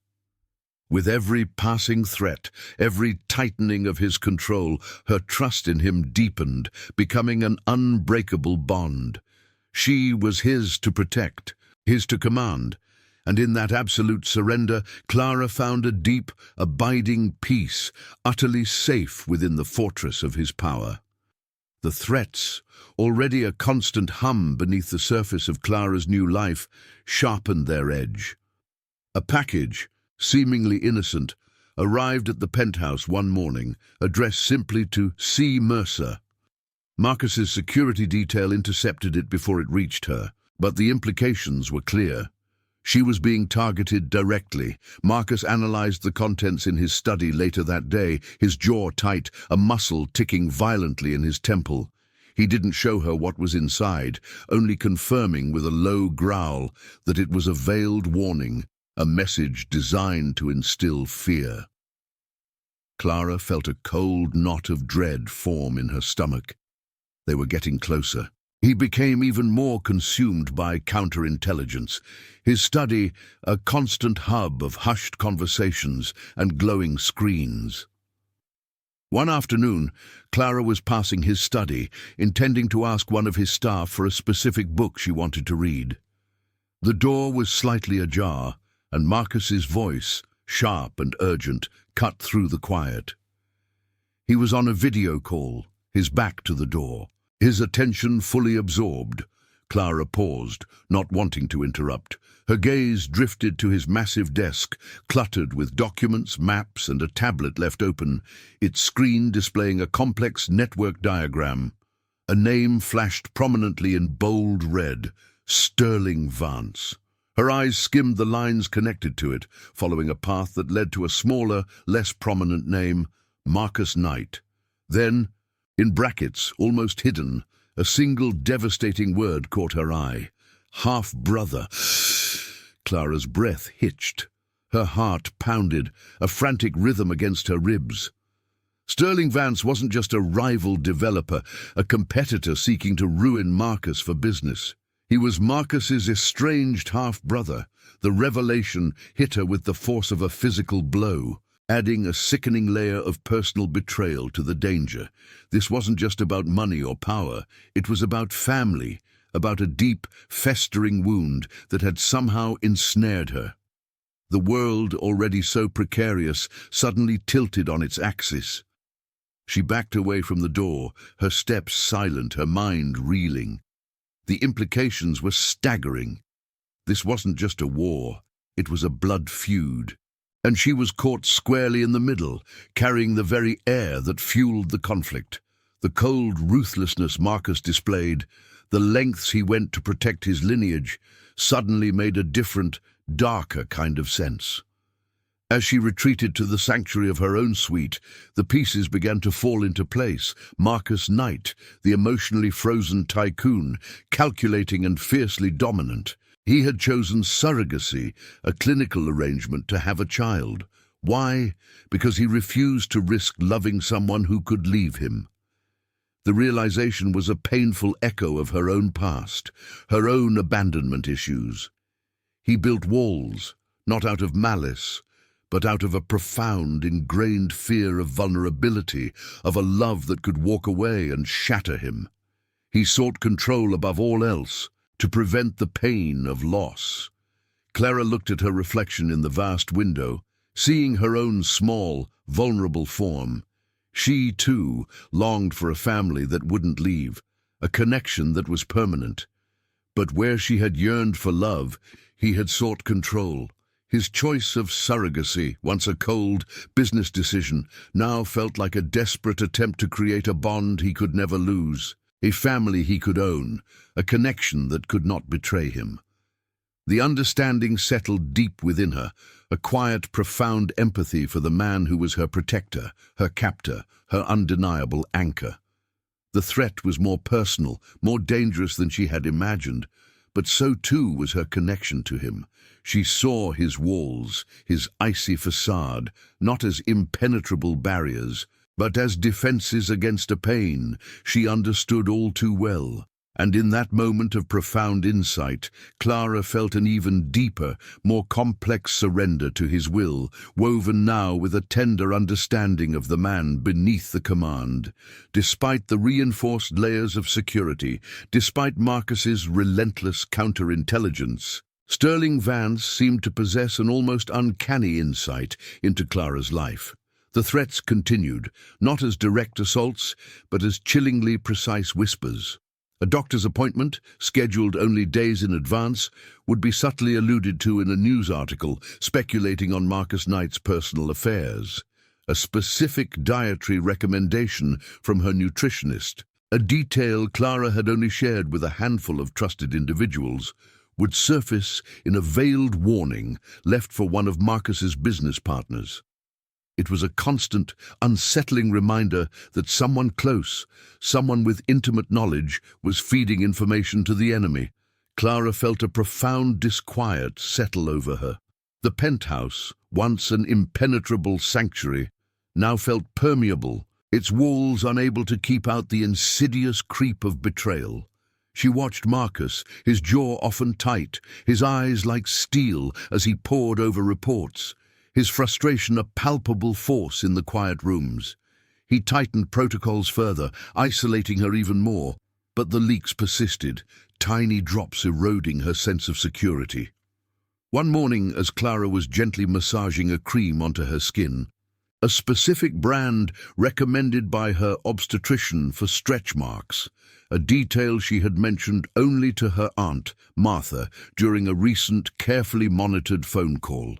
With every passing threat, every tightening of his control, her trust in him deepened, becoming an unbreakable bond. She was his to protect, his to command, and in that absolute surrender, Clara found a deep, abiding peace, utterly safe within the fortress of his power. The threats, already a constant hum beneath the surface of Clara's new life, sharpened their edge. A package, seemingly innocent, arrived at the penthouse one morning, addressed simply to C. Mercer. Marcus's security detail intercepted it before it reached her, but the implications were clear. She was being targeted directly. Marcus analyzed the contents in his study later that day, his jaw tight, a muscle ticking violently in his temple. He didn't show her what was inside, only confirming with a low growl that it was a veiled warning, a message designed to instill fear. Clara felt a cold knot of dread form in her stomach. They were getting closer. He became even more consumed by counterintelligence, his study a constant hub of hushed conversations and glowing screens. One afternoon, Clara was passing his study, intending to ask one of his staff for a specific book she wanted to read. The door was slightly ajar, and Marcus's voice, sharp and urgent, cut through the quiet. He was on a video call, his back to the door, his attention fully absorbed. Clara paused, not wanting to interrupt. Her gaze drifted to his massive desk, cluttered with documents, maps, and a tablet left open, its screen displaying a complex network diagram. A name flashed prominently in bold red, Sterling Vance. Her eyes skimmed the lines connected to it, following a path that led to a smaller, less prominent name, Marcus Knight. Then, in brackets, almost hidden, a single devastating word caught her eye. Half-brother. Clara's breath hitched. Her heart pounded, a frantic rhythm against her ribs. Sterling Vance wasn't just a rival developer, a competitor seeking to ruin Marcus for business. He was Marcus's estranged half-brother. The revelation hit her with the force of a physical blow. adding a sickening layer of personal betrayal to the danger. This wasn't just about money or power, it was about family, about a deep, festering wound that had somehow ensnared her. The world, already so precarious, suddenly tilted on its axis. She backed away from the door, her steps silent, her mind reeling. The implications were staggering. This wasn't just a war, it was a blood feud. And she was caught squarely in the middle, carrying the very air that fueled the conflict. The cold ruthlessness Marcus displayed, the lengths he went to protect his lineage, suddenly made a different, darker kind of sense. As she retreated to the sanctuary of her own suite, the pieces began to fall into place. Marcus Knight, the emotionally frozen Tycoon, calculating and fiercely dominant. He had chosen surrogacy, a clinical arrangement to have a child. Why? Because he refused to risk loving someone who could leave him. The realization was a painful echo of her own past, her own abandonment issues. He built walls, not out of malice, but out of a profound, ingrained fear of vulnerability, of a love that could walk away and shatter him. He sought control above all else, to prevent the pain of loss. Clara looked at her reflection in the vast window, seeing her own small, vulnerable form. She, too, longed for a family that wouldn't leave, a connection that was permanent. But where she had yearned for love, he had sought control. His choice of surrogacy, once a cold business decision, now felt like a desperate attempt to create a bond he could never lose, a family he could own, a connection that could not betray him. The understanding settled deep within her, a quiet, profound empathy for the man who was her protector, her captor, her undeniable anchor. The threat was more personal, more dangerous than she had imagined, but so too was her connection to him. She saw his walls, his icy facade, not as impenetrable barriers, but as defenses against a pain she understood all too well. And in that moment of profound insight, Clara felt an even deeper, more complex surrender to his will, woven now with a tender understanding of the man beneath the command. Despite the reinforced layers of security, despite Marcus's relentless counterintelligence, Sterling Vance seemed to possess an almost uncanny insight into Clara's life. The threats continued, not as direct assaults, but as chillingly precise whispers. A doctor's appointment, scheduled only days in advance, would be subtly alluded to in a news article speculating on Marcus Knight's personal affairs. A specific dietary recommendation from her nutritionist, a detail Clara had only shared with a handful of trusted individuals, would surface in a veiled warning left for one of Marcus's business partners. It was a constant, unsettling reminder that someone close, someone with intimate knowledge, was feeding information to the enemy. Clara felt a profound disquiet settle over her. The penthouse, once an impenetrable sanctuary, now felt permeable, its walls unable to keep out the insidious creep of betrayal. She watched Marcus, his jaw often tight, his eyes like steel as he pored over reports, his frustration a palpable force in the quiet rooms. He tightened protocols further, isolating her even more, but the leaks persisted, tiny drops eroding her sense of security. One morning, as Clara was gently massaging a cream onto her skin, a specific brand recommended by her obstetrician for stretch marks, a detail she had mentioned only to her aunt, Martha, during a recent, carefully monitored phone call.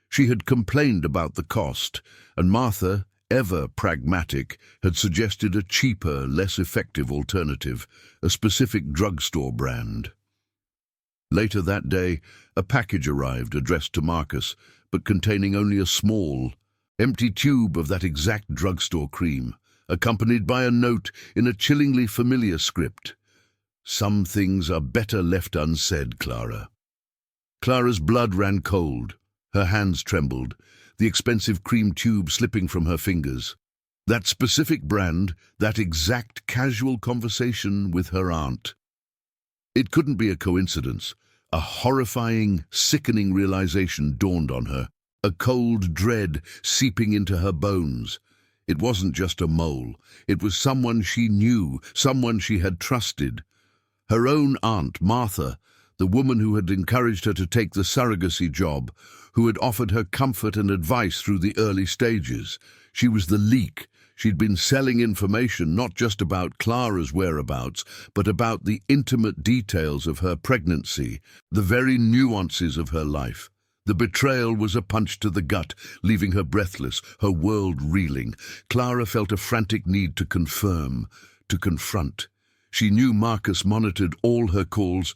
She had complained about the cost, and Martha, ever pragmatic, had suggested a cheaper, less effective alternative, a specific drugstore brand. Later that day, a package arrived addressed to Marcus, but containing only a small, empty tube of that exact drugstore cream, accompanied by a note in a chillingly familiar script. "Some things are better left unsaid, Clara." Clara's blood ran cold. Her hands trembled, the expensive cream tube slipping from her fingers. That specific brand, that exact casual conversation with her aunt. It couldn't be a coincidence. A horrifying, sickening realization dawned on her. a cold dread seeping into her bones. It wasn't just a mole. It was someone she knew, someone she had trusted. Her own aunt, Martha, the woman who had encouraged her to take the surrogacy job, who had offered her comfort and advice through the early stages. She was the leak. She'd been selling information not just about Clara's whereabouts, but about the intimate details of her pregnancy, the very nuances of her life. The betrayal was a punch to the gut, leaving her breathless, her world reeling. Clara felt a frantic need to confirm, to confront. She knew Marcus monitored all her calls,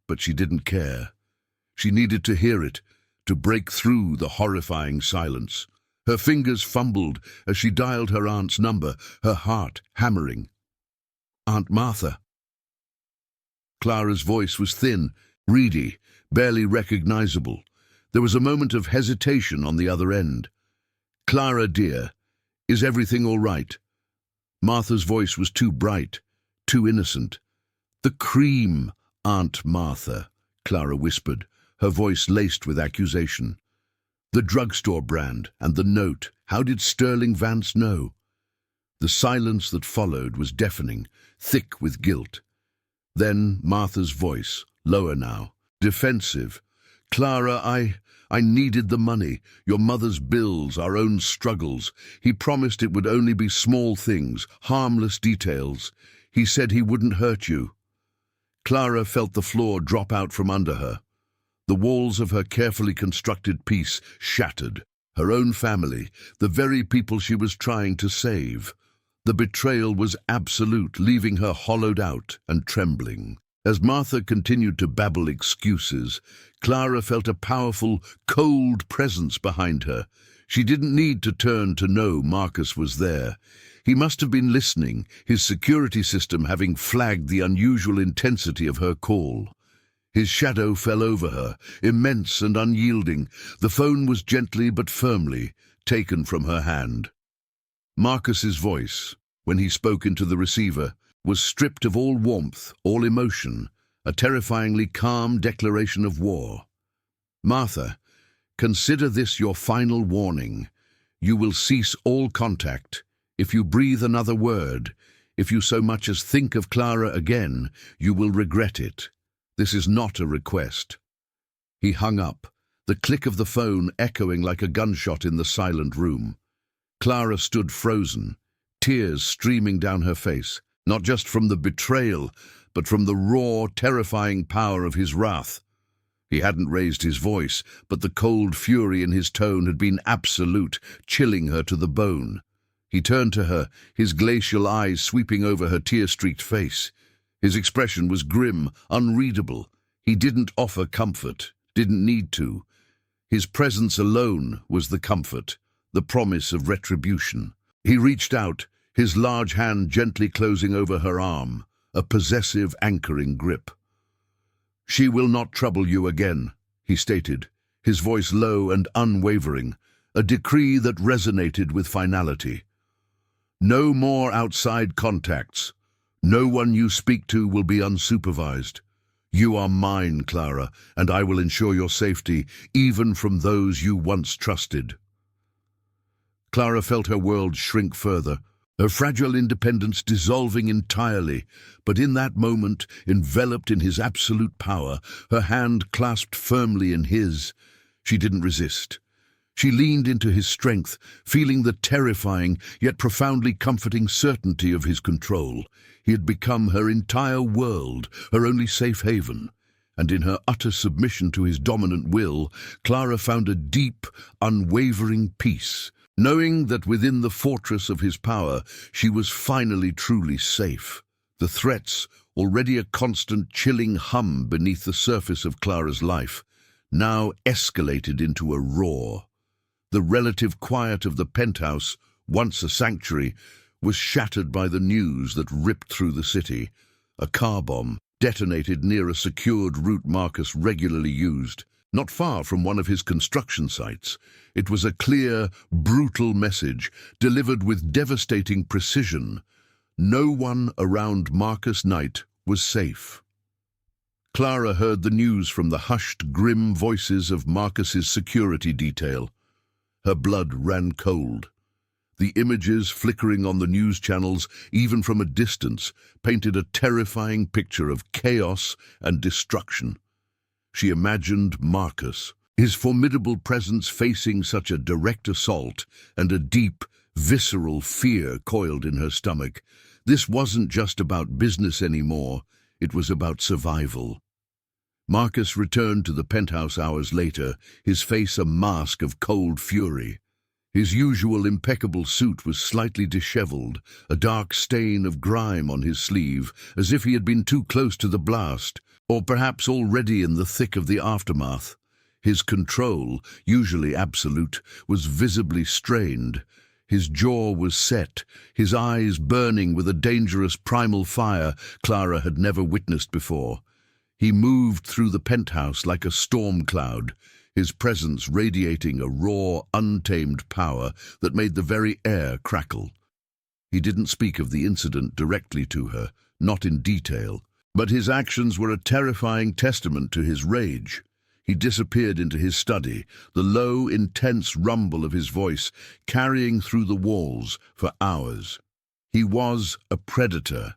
but she didn't care. She needed to hear it, to break through the horrifying silence. Her fingers fumbled as she dialed her aunt's number, her heart hammering. Aunt Martha. Clara's voice was thin, reedy, barely recognizable. There was a moment of hesitation on the other end. "Clara, dear, is everything all right?" Martha's voice was too bright, too innocent. "The cream, Aunt Martha," Clara whispered, her voice laced with accusation. "The drugstore brand and the note. How did Sterling Vance know?" The silence that followed was deafening, thick with guilt. Then Martha's voice, lower now, defensive. "Clara, I needed the money, your mother's bills, our own struggles. He promised it would only be small things, harmless details. He said he wouldn't hurt you." Clara felt the floor drop out from under her. The walls of her carefully constructed peace shattered. Her own family, the very people she was trying to save. The betrayal was absolute, leaving her hollowed out and trembling. As Martha continued to babble excuses, Clara felt a powerful, cold presence behind her. She didn't need to turn to know Marcus was there. He must have been listening, his security system having flagged the unusual intensity of her call. His shadow fell over her, immense and unyielding. The phone was gently but firmly taken from her hand. Marcus's voice, when he spoke into the receiver, was stripped of all warmth, all emotion, a terrifyingly calm declaration of war. "Martha, consider this your final warning. You will cease all contact. If you breathe another word, if you so much as think of Clara again, you will regret it. This is not a request." He hung up, the click of the phone echoing like a gunshot in the silent room. Clara stood frozen, tears streaming down her face, not just from the betrayal, but from the raw, terrifying power of his wrath. He hadn't raised his voice, but the cold fury in his tone had been absolute, chilling her to the bone. He turned to her, his glacial eyes sweeping over her tear-streaked face. His expression was grim, unreadable. He didn't offer comfort, didn't need to. His presence alone was the comfort, the promise of retribution. He reached out, his large hand gently closing over her arm, a possessive, anchoring grip. "She will not trouble you again," he stated, his voice low and unwavering, a decree that resonated with finality. "No more outside contacts. No one you speak to will be unsupervised. You are mine, Clara, and I will ensure your safety, even from those you once trusted." Clara felt her world shrink further, her fragile independence dissolving entirely, but in that moment, enveloped in his absolute power, her hand clasped firmly in his. She didn't resist. She leaned into his strength, feeling the terrifying yet profoundly comforting certainty of his control. He had become her entire world, her only safe haven. And in her utter submission to his dominant will, Clara found a deep, unwavering peace, knowing that within the fortress of his power she was finally truly safe. The threats, already a constant chilling hum beneath the surface of Clara's life, now escalated into a roar. The relative quiet of the penthouse, once a sanctuary, was shattered by the news that ripped through the city. A car bomb detonated near a secured route Marcus regularly used, not far from one of his construction sites. It was a clear, brutal message, delivered with devastating precision. No one around Marcus Knight was safe. Clara heard the news from the hushed, grim voices of Marcus's security detail. Her blood ran cold. The images flickering on the news channels, even from a distance, painted a terrifying picture of chaos and destruction. She imagined Marcus, his formidable presence facing such a direct assault, and a deep, visceral fear coiled in her stomach. This wasn't just about business anymore, it was about survival. Marcus returned to the penthouse hours later, his face a mask of cold fury. His usual impeccable suit was slightly disheveled, a dark stain of grime on his sleeve, as if he had been too close to the blast, or perhaps already in the thick of the aftermath. His control, usually absolute, was visibly strained. His jaw was set, his eyes burning with a dangerous primal fire Clara had never witnessed before. He moved through the penthouse like a storm cloud, his presence radiating a raw, untamed power that made the very air crackle. He didn't speak of the incident directly to her, not in detail, but his actions were a terrifying testament to his rage. He disappeared into his study, the low, intense rumble of his voice carrying through the walls for hours. He was a predator,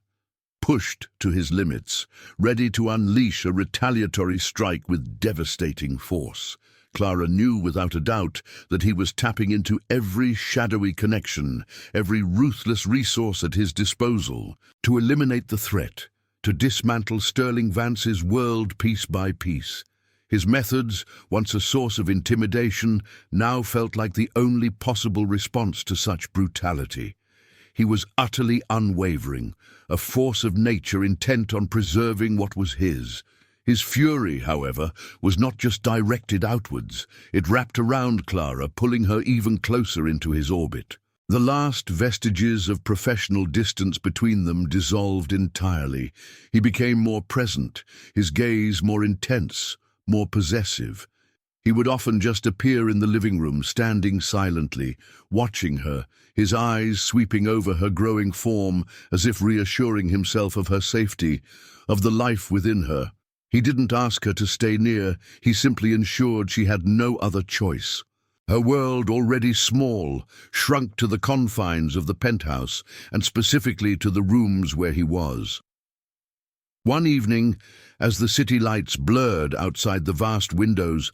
pushed to his limits, ready to unleash a retaliatory strike with devastating force. Clara knew without a doubt that he was tapping into every shadowy connection, every ruthless resource at his disposal, to eliminate the threat, to dismantle Sterling Vance's world piece by piece. His methods, once a source of intimidation, now felt like the only possible response to such brutality. He was utterly unwavering, a force of nature intent on preserving what was his. His fury, however, was not just directed outwards. It wrapped around Clara, pulling her even closer into his orbit. The last vestiges of professional distance between them dissolved entirely. He became more present, his gaze more intense, more possessive. He would often just appear in the living room, standing silently, watching her, his eyes sweeping over her growing form as if reassuring himself of her safety, of the life within her. He didn't ask her to stay near, he simply ensured she had no other choice. Her world, already small, shrunk to the confines of the penthouse, and specifically to the rooms where he was. One evening, as the city lights blurred outside the vast windows,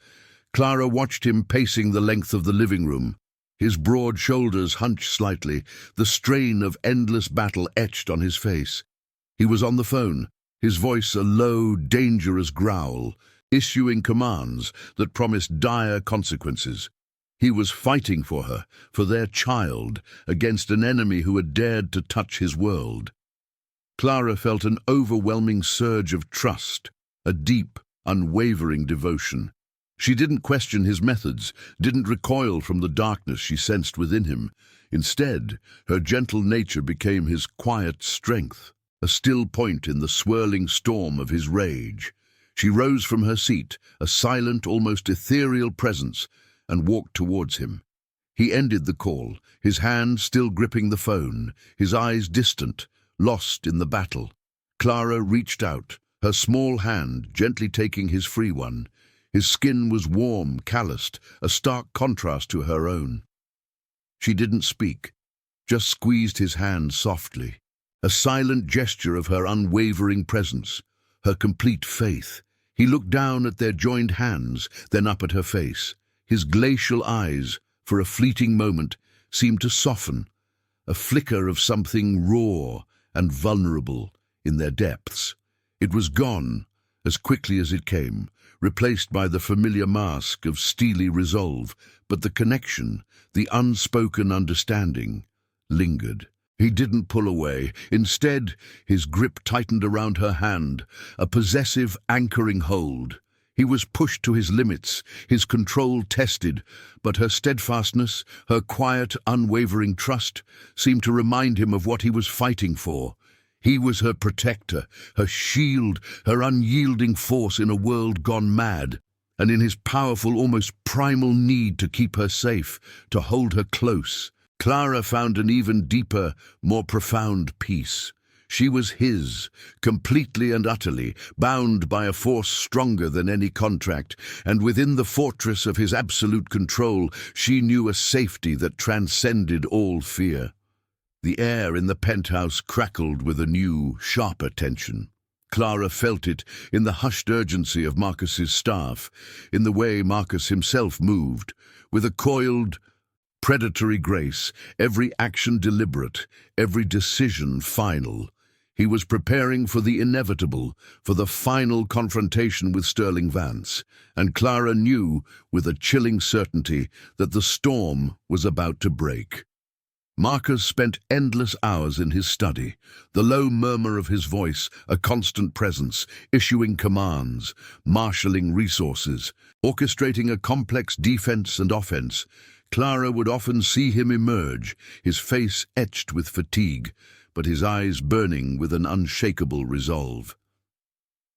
Clara watched him pacing the length of the living room. His broad shoulders hunched slightly, the strain of endless battle etched on his face. He was on the phone, his voice a low, dangerous growl, issuing commands that promised dire consequences. He was fighting for her, for their child, against an enemy who had dared to touch his world. Clara felt an overwhelming surge of trust, a deep, unwavering devotion. She didn't question his methods, didn't recoil from the darkness she sensed within him. Instead, her gentle nature became his quiet strength, a still point in the swirling storm of his rage. She rose from her seat, a silent, almost ethereal presence, and walked towards him. He ended the call, his hand still gripping the phone, his eyes distant, lost in the battle. Clara reached out, her small hand gently taking his free one. His skin was warm, calloused, a stark contrast to her own. She didn't speak, just squeezed his hand softly, a silent gesture of her unwavering presence, her complete faith. He looked down at their joined hands, then up at her face. His glacial eyes, for a fleeting moment, seemed to soften, a flicker of something raw and vulnerable in their depths. It was gone, as quickly as it came, replaced by the familiar mask of steely resolve, but the connection, the unspoken understanding, lingered. He didn't pull away. Instead, his grip tightened around her hand, a possessive, anchoring hold. He was pushed to his limits, his control tested, but her steadfastness, her quiet, unwavering trust, seemed to remind him of what he was fighting for. He was her protector, her shield, her unyielding force in a world gone mad, and in his powerful, almost primal need to keep her safe, to hold her close, Clara found an even deeper, more profound peace. She was his, completely and utterly, bound by a force stronger than any contract, and within the fortress of his absolute control she knew a safety that transcended all fear. The air in the penthouse crackled with a new, sharper tension. Clara felt it in the hushed urgency of Marcus's staff, in the way Marcus himself moved, with a coiled, predatory grace, every action deliberate, every decision final. He was preparing for the inevitable, for the final confrontation with Sterling Vance, and Clara knew, with a chilling certainty, that the storm was about to break. Marcus spent endless hours in his study, the low murmur of his voice a constant presence, issuing commands, marshalling resources, orchestrating a complex defense and offense. Clara would often see him emerge, his face etched with fatigue, but his eyes burning with an unshakable resolve.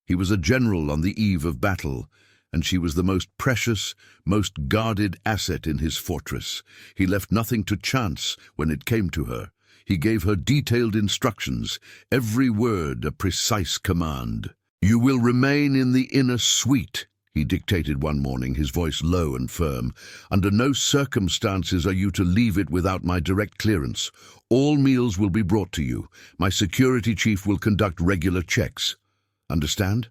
He was a general on the eve of battle, and she was the most precious, most guarded asset in his fortress. He left nothing to chance when it came to her. He gave her detailed instructions, every word a precise command. "You will remain in the inner suite," he dictated one morning, his voice low and firm. "Under no circumstances are you to leave it without my direct clearance. All meals will be brought to you. My security chief will conduct regular checks. Understand?"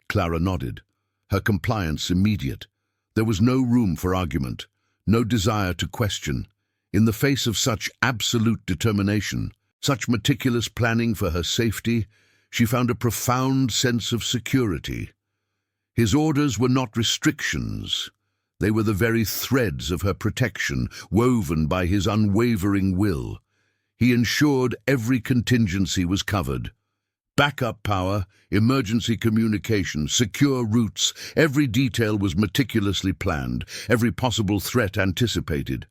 Clara nodded, her compliance immediate. There was no room for argument, no desire to question. In the face of such absolute determination, such meticulous planning for her safety, she found a profound sense of security. His orders were not restrictions. They were the very threads of her protection, woven by his unwavering will. He ensured every contingency was covered. Backup power, emergency communication, secure routes, every detail was meticulously planned, every possible threat anticipated.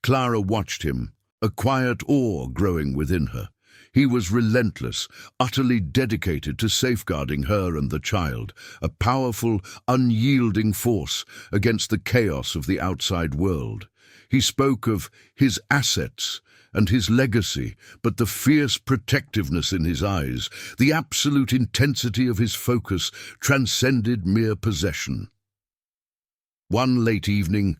Clara watched him, a quiet awe growing within her. He was relentless, utterly dedicated to safeguarding her and the child, a powerful, unyielding force against the chaos of the outside world. He spoke of his assets and his legacy, but the fierce protectiveness in his eyes, the absolute intensity of his focus, transcended mere possession. One late evening,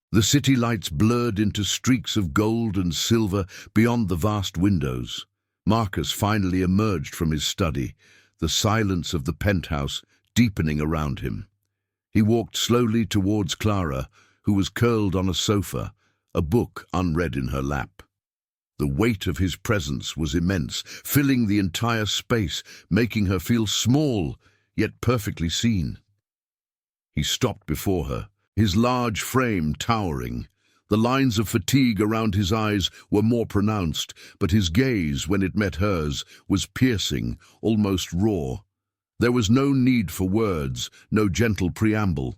the city lights blurred into streaks of gold and silver beyond the vast windows. Marcus finally emerged from his study, the silence of the penthouse deepening around him. He walked slowly towards Clara, who was curled on a sofa, a book unread in her lap. The weight of his presence was immense, filling the entire space, making her feel small, yet perfectly seen. He stopped before her, his large frame towering. The lines of fatigue around his eyes were more pronounced, but his gaze, when it met hers, was piercing, almost raw. There was no need for words, no gentle preamble.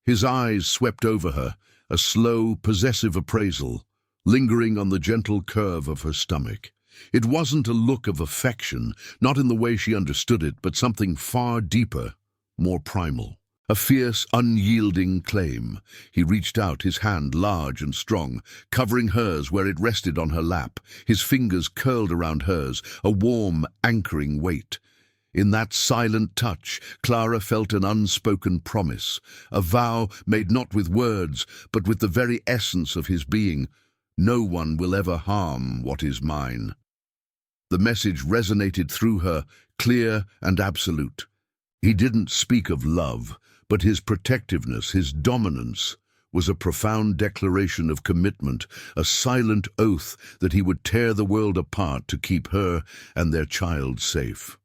His eyes swept over her, a slow, possessive appraisal, lingering on the gentle curve of her stomach. It wasn't a look of affection, not in the way she understood it, but something far deeper, more primal. A fierce, unyielding claim. He reached out, his hand large and strong, covering hers where it rested on her lap, his fingers curled around hers, a warm, anchoring weight. In that silent touch, Clara felt an unspoken promise, a vow made not with words, but with the very essence of his being. No one will ever harm what is mine. The message resonated through her, clear and absolute. He didn't speak of love, but his protectiveness, his dominance, was a profound declaration of commitment, a silent oath that he would tear the world apart to keep her and their child safe.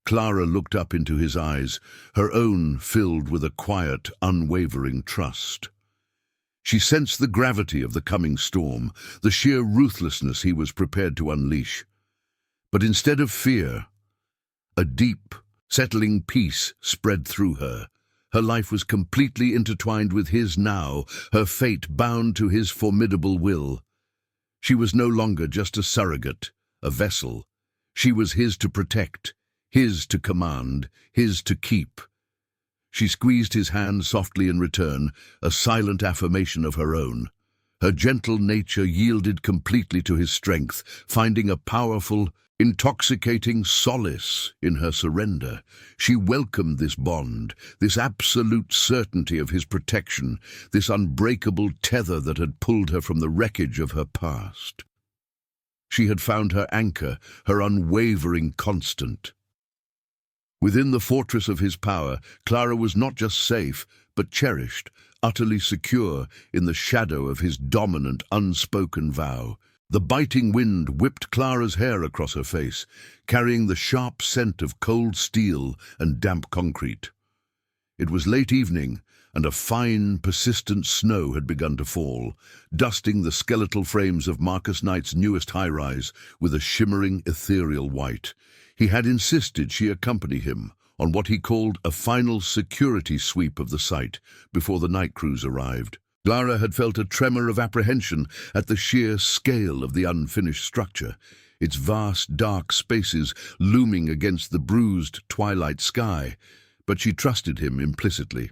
Clara looked up into his eyes, her own filled with a quiet, unwavering trust. She sensed the gravity of the coming storm, the sheer ruthlessness he was prepared to unleash. But instead of fear, a deep, settling peace spread through her. Her life was completely intertwined with his now, her fate bound to his formidable will. She was no longer just a surrogate, a vessel. She was his to protect, his to command, his to keep. She squeezed his hand softly in return, a silent affirmation of her own. Her gentle nature yielded completely to his strength, finding a powerful, intoxicating solace in her surrender. She welcomed this bond, this absolute certainty of his protection, this unbreakable tether that had pulled her from the wreckage of her past. She had found her anchor, her unwavering constant. Within the fortress of his power, Clara was not just safe, but cherished, utterly secure in the shadow of his dominant, unspoken vow. The biting wind whipped Clara's hair across her face, carrying the sharp scent of cold steel and damp concrete. It was late evening, and a fine, persistent snow had begun to fall, dusting the skeletal frames of Marcus Knight's newest high-rise with a shimmering, ethereal white. He had insisted she accompany him on what he called a final security sweep of the site before the night crews arrived. Clara had felt a tremor of apprehension at the sheer scale of the unfinished structure, its vast, dark spaces looming against the bruised twilight sky, but she trusted him implicitly.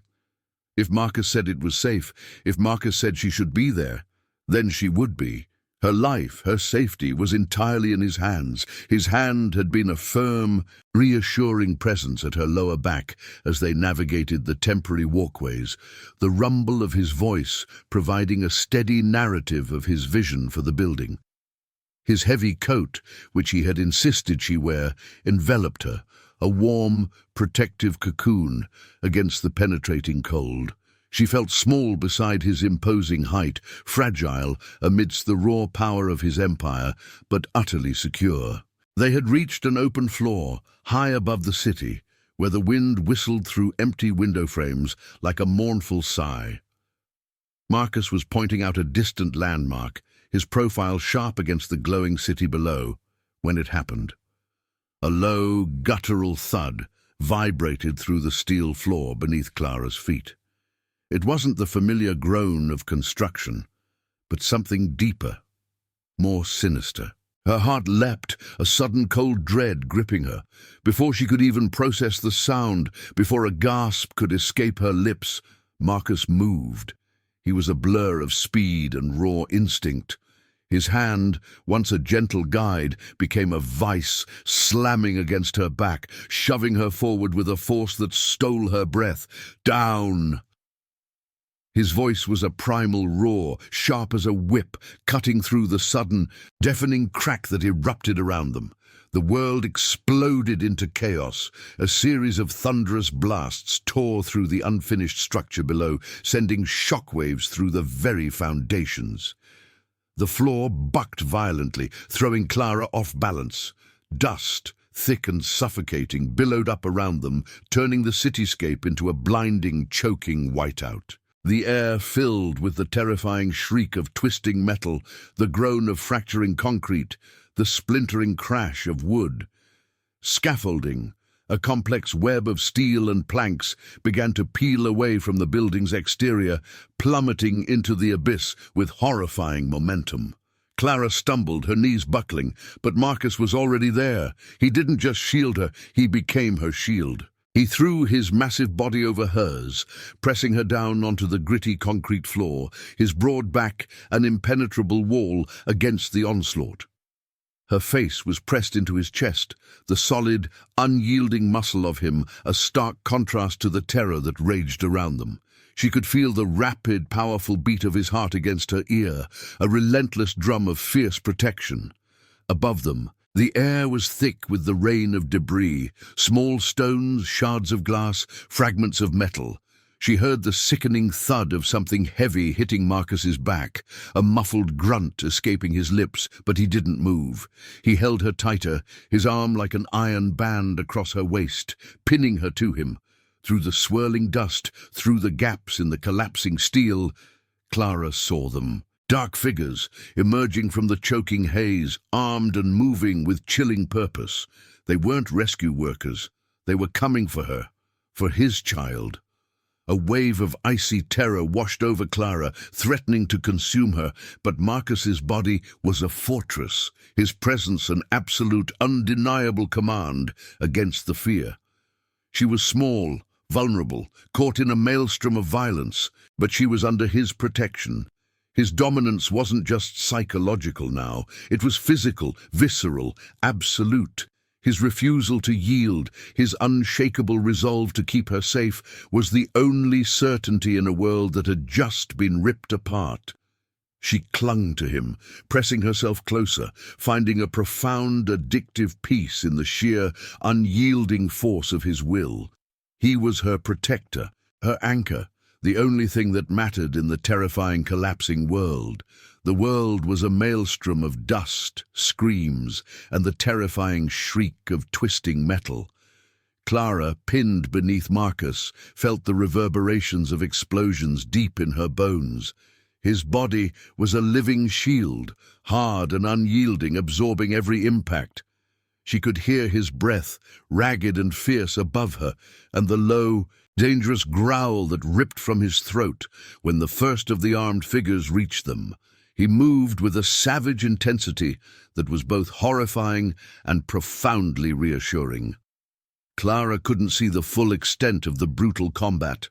If Marcus said it was safe, if Marcus said she should be there, then she would be. Her life, her safety, was entirely in his hands. His hand had been a firm, reassuring presence at her lower back as they navigated the temporary walkways, the rumble of his voice providing a steady narrative of his vision for the building. His heavy coat, which he had insisted she wear, enveloped her, a warm, protective cocoon against the penetrating cold. She felt small beside his imposing height, fragile amidst the raw power of his empire, but utterly secure. They had reached an open floor, high above the city, where the wind whistled through empty window frames like a mournful sigh. Marcus was pointing out a distant landmark, his profile sharp against the glowing city below, when it happened. A low, guttural thud vibrated through the steel floor beneath Clara's feet. It wasn't the familiar groan of construction, but something deeper, more sinister. Her heart leapt, a sudden cold dread gripping her. Before she could even process the sound, before a gasp could escape her lips, Marcus moved. He was a blur of speed and raw instinct. His hand, once a gentle guide, became a vice, slamming against her back, shoving her forward with a force that stole her breath. Down! His voice was a primal roar, sharp as a whip, cutting through the sudden, deafening crack that erupted around them. The world exploded into chaos. A series of thunderous blasts tore through the unfinished structure below, sending shockwaves through the very foundations. The floor bucked violently, throwing Clara off balance. Dust, thick and suffocating, billowed up around them, turning the cityscape into a blinding, choking whiteout. The air filled with the terrifying shriek of twisting metal, the groan of fracturing concrete, the splintering crash of wood. Scaffolding, a complex web of steel and planks, began to peel away from the building's exterior, plummeting into the abyss with horrifying momentum. Clara stumbled, her knees buckling, but Marcus was already there. He didn't just shield her, he became her shield. He threw his massive body over hers, pressing her down onto the gritty concrete floor, his broad back an impenetrable wall against the onslaught. Her face was pressed into his chest, the solid, unyielding muscle of him a stark contrast to the terror that raged around them. She could feel the rapid, powerful beat of his heart against her ear, a relentless drum of fierce protection. Above them, the air was thick with the rain of debris, small stones, shards of glass, fragments of metal. She heard the sickening thud of something heavy hitting Marcus's back, a muffled grunt escaping his lips, but he didn't move. He held her tighter, his arm like an iron band across her waist, pinning her to him. Through the swirling dust, through the gaps in the collapsing steel, Clara saw them. Dark figures, emerging from the choking haze, armed and moving with chilling purpose. They weren't rescue workers. They were coming for her, for his child. A wave of icy terror washed over Clara, threatening to consume her, but Marcus's body was a fortress, his presence an absolute, undeniable command against the fear. She was small, vulnerable, caught in a maelstrom of violence, but she was under his protection. His dominance wasn't just psychological now, it was physical, visceral, absolute. His refusal to yield, his unshakable resolve to keep her safe, was the only certainty in a world that had just been ripped apart. She clung to him, pressing herself closer, finding a profound, addictive peace in the sheer, unyielding force of his will. He was her protector, her anchor, the only thing that mattered in the terrifying, collapsing world. The world was a maelstrom of dust, screams, and the terrifying shriek of twisting metal. Clara, pinned beneath Marcus, felt the reverberations of explosions deep in her bones. His body was a living shield, hard and unyielding, absorbing every impact. She could hear his breath, ragged and fierce, above her, and the low, dangerous growl that ripped from his throat when the first of the armed figures reached them. He moved with a savage intensity that was both horrifying and profoundly reassuring. Clara couldn't see the full extent of the brutal combat.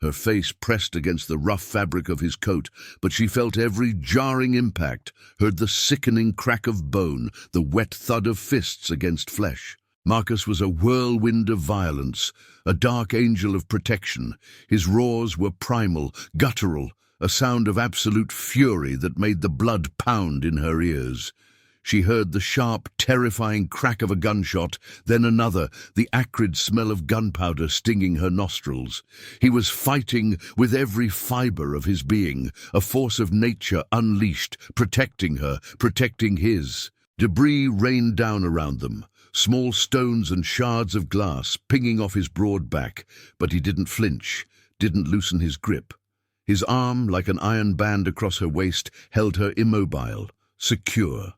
Her face pressed against the rough fabric of his coat, but she felt every jarring impact, heard the sickening crack of bone, the wet thud of fists against flesh. Marcus was a whirlwind of violence, a dark angel of protection. His roars were primal, guttural, a sound of absolute fury that made the blood pound in her ears. She heard the sharp, terrifying crack of a gunshot, then another, the acrid smell of gunpowder stinging her nostrils. He was fighting with every fiber of his being, a force of nature unleashed, protecting her, protecting his. Debris rained down around them, small stones and shards of glass pinging off his broad back, but he didn't flinch, didn't loosen his grip. His arm, like an iron band across her waist, held her immobile, secure.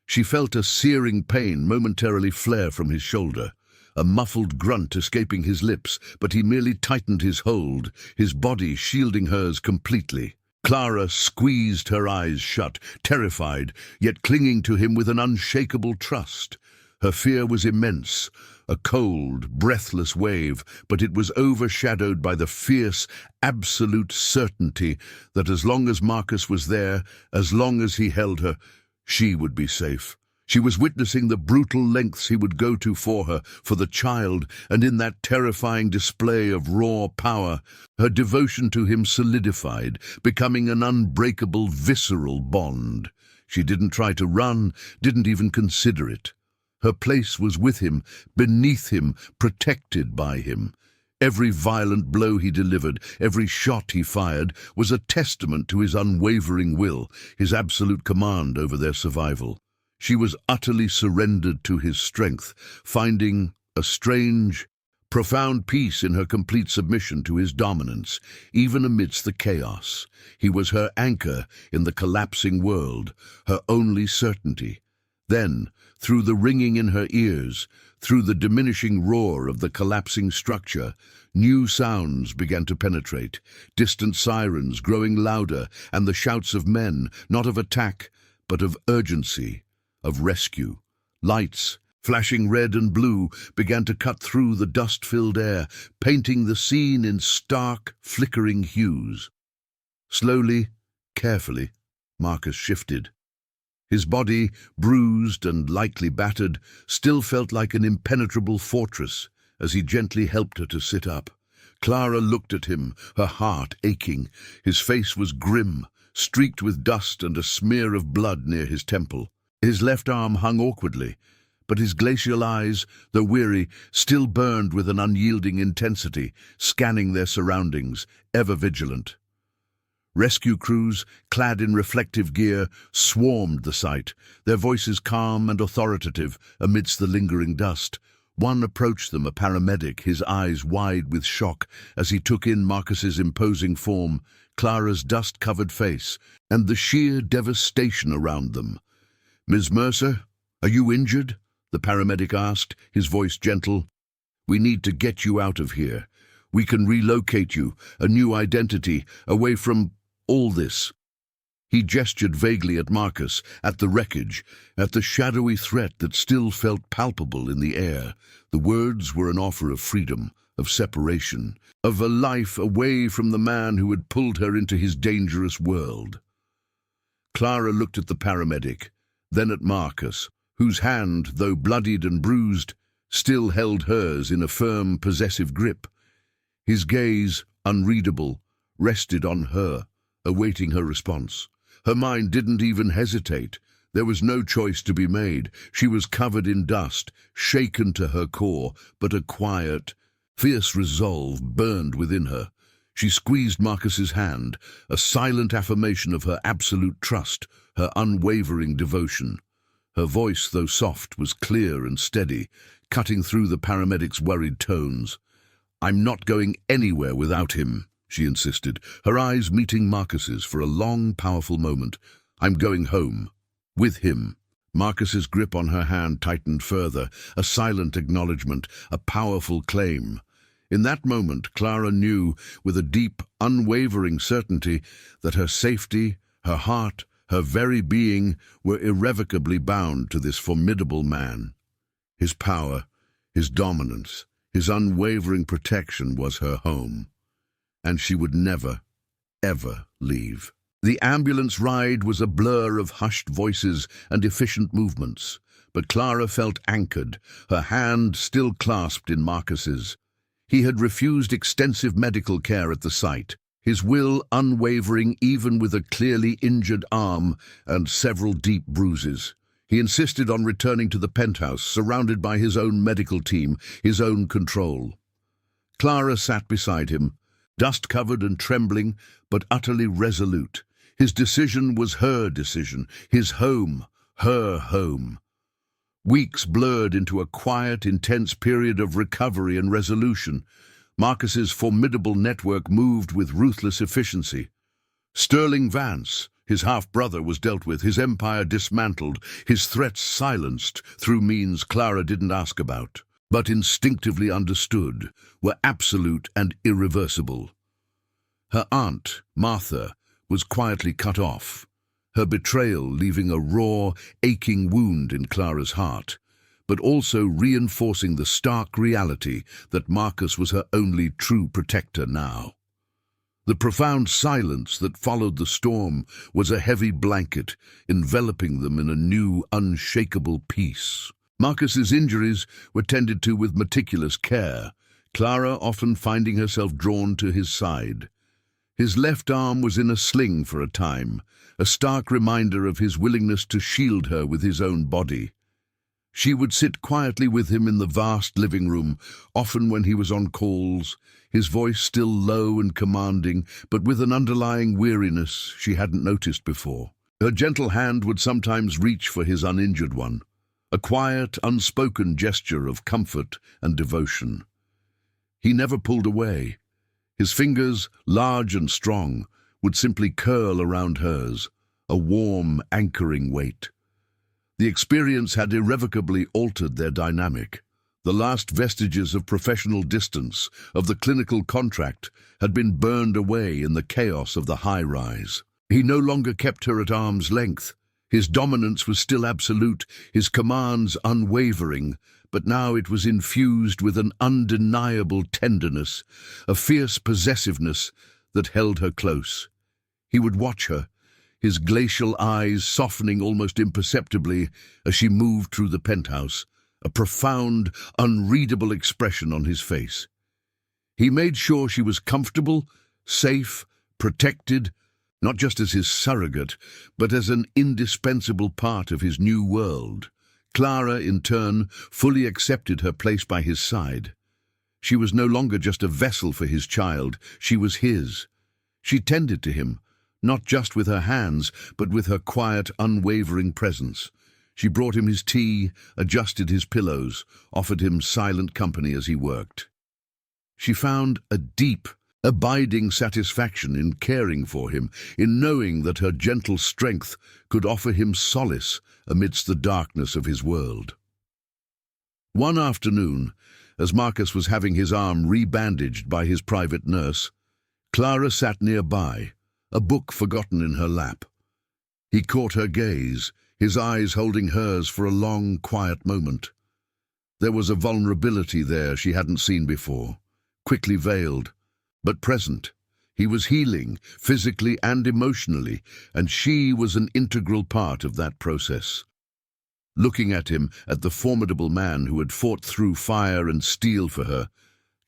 She felt a searing pain momentarily flare from his shoulder, a muffled grunt escaping his lips, but he merely tightened his hold, his body shielding hers completely. Clara squeezed her eyes shut, terrified, yet clinging to him with an unshakable trust. Her fear was immense, a cold, breathless wave, but it was overshadowed by the fierce, absolute certainty that as long as Marcus was there, as long as he held her, she would be safe. She was witnessing the brutal lengths he would go to for her, for the child, and in that terrifying display of raw power, her devotion to him solidified, becoming an unbreakable, visceral bond. She didn't try to run, didn't even consider it. Her place was with him, beneath him, protected by him. Every violent blow he delivered, every shot he fired, was a testament to his unwavering will, his absolute command over their survival. She was utterly surrendered to his strength, finding a strange, profound peace in her complete submission to his dominance, even amidst the chaos. He was her anchor in the collapsing world, her only certainty. Then, through the ringing in her ears, through the diminishing roar of the collapsing structure, new sounds began to penetrate, distant sirens growing louder, and the shouts of men, not of attack, but of urgency, of rescue. Lights, flashing red and blue, began to cut through the dust-filled air, painting the scene in stark, flickering hues. Slowly, carefully, Marcus shifted. His body, bruised and likely battered, still felt like an impenetrable fortress as he gently helped her to sit up. Clara looked at him, her heart aching. His face was grim, streaked with dust and a smear of blood near his temple. His left arm hung awkwardly, but his glacial eyes, though weary, still burned with an unyielding intensity, scanning their surroundings, ever vigilant. Rescue crews, clad in reflective gear, swarmed the site, their voices calm and authoritative amidst the lingering dust. One approached them, a paramedic, his eyes wide with shock as he took in Marcus's imposing form, Clara's dust-covered face, and the sheer devastation around them. "Ms. Mercer, are you injured?" the paramedic asked, his voice gentle. "We need to get you out of here. We can relocate you, a new identity, away from all this." He gestured vaguely at Marcus, at the wreckage, at the shadowy threat that still felt palpable in the air. The words were an offer of freedom, of separation, of a life away from the man who had pulled her into his dangerous world. Clara looked at the paramedic, then at Marcus, whose hand, though bloodied and bruised, still held hers in a firm, possessive grip. His gaze, unreadable, rested on her, awaiting her response. Her mind didn't even hesitate. There was no choice to be made. She was covered in dust, shaken to her core, but a quiet, fierce resolve burned within her. She squeezed Marcus's hand, a silent affirmation of her absolute trust, her unwavering devotion. Her voice, though soft, was clear and steady, cutting through the paramedic's worried tones. "I'm not going anywhere without him," she insisted, her eyes meeting Marcus's for a long, powerful moment. "I'm going home. With him." Marcus's grip on her hand tightened further, a silent acknowledgement, a powerful claim. In that moment, Clara knew, with a deep, unwavering certainty, that her safety, her heart, her very being were irrevocably bound to this formidable man. His power, his dominance, his unwavering protection was her home, and she would never, ever leave. The ambulance ride was a blur of hushed voices and efficient movements, but Clara felt anchored, her hand still clasped in Marcus's. He had refused extensive medical care at the site, his will unwavering even with a clearly injured arm and several deep bruises. He insisted on returning to the penthouse, surrounded by his own medical team, his own control. Clara sat beside him, dust-covered and trembling, but utterly resolute. His decision was her decision, his home, her home. Weeks blurred into a quiet, intense period of recovery and resolution. Marcus's formidable network moved with ruthless efficiency. Sterling Vance, his half-brother, was dealt with, his empire dismantled, his threats silenced through means Clara didn't ask about, but instinctively understood, were absolute and irreversible. Her aunt, Martha, was quietly cut off, her betrayal leaving a raw, aching wound in Clara's heart, but also reinforcing the stark reality that Marcus was her only true protector now. The profound silence that followed the storm was a heavy blanket, enveloping them in a new, unshakable peace. Marcus's injuries were tended to with meticulous care, Clara often finding herself drawn to his side. His left arm was in a sling for a time, a stark reminder of his willingness to shield her with his own body. She would sit quietly with him in the vast living room, often when he was on calls, his voice still low and commanding, but with an underlying weariness she hadn't noticed before. Her gentle hand would sometimes reach for his uninjured one, a quiet, unspoken gesture of comfort and devotion. He never pulled away. His fingers, large and strong, would simply curl around hers, a warm, anchoring weight. The experience had irrevocably altered their dynamic. The last vestiges of professional distance, of the clinical contract, had been burned away in the chaos of the high-rise. He no longer kept her at arm's length. His dominance was still absolute, his commands unwavering, but now it was infused with an undeniable tenderness, a fierce possessiveness that held her close. He would watch her, his glacial eyes softening almost imperceptibly as she moved through the penthouse, a profound, unreadable expression on his face. He made sure she was comfortable, safe, protected, not just as his surrogate, but as an indispensable part of his new world. Clara, in turn, fully accepted her place by his side. She was no longer just a vessel for his child, she was his. She tended to him, not just with her hands, but with her quiet, unwavering presence. She brought him his tea, adjusted his pillows, offered him silent company as he worked. She found a deep, abiding satisfaction in caring for him, in knowing that her gentle strength could offer him solace amidst the darkness of his world. One afternoon, as Marcus was having his arm rebandaged by his private nurse, Clara sat nearby, a book forgotten in her lap. He caught her gaze, his eyes holding hers for a long, quiet moment. There was a vulnerability there she hadn't seen before, quickly veiled, but present. He was healing, physically and emotionally, and she was an integral part of that process. Looking at him, at the formidable man who had fought through fire and steel for her,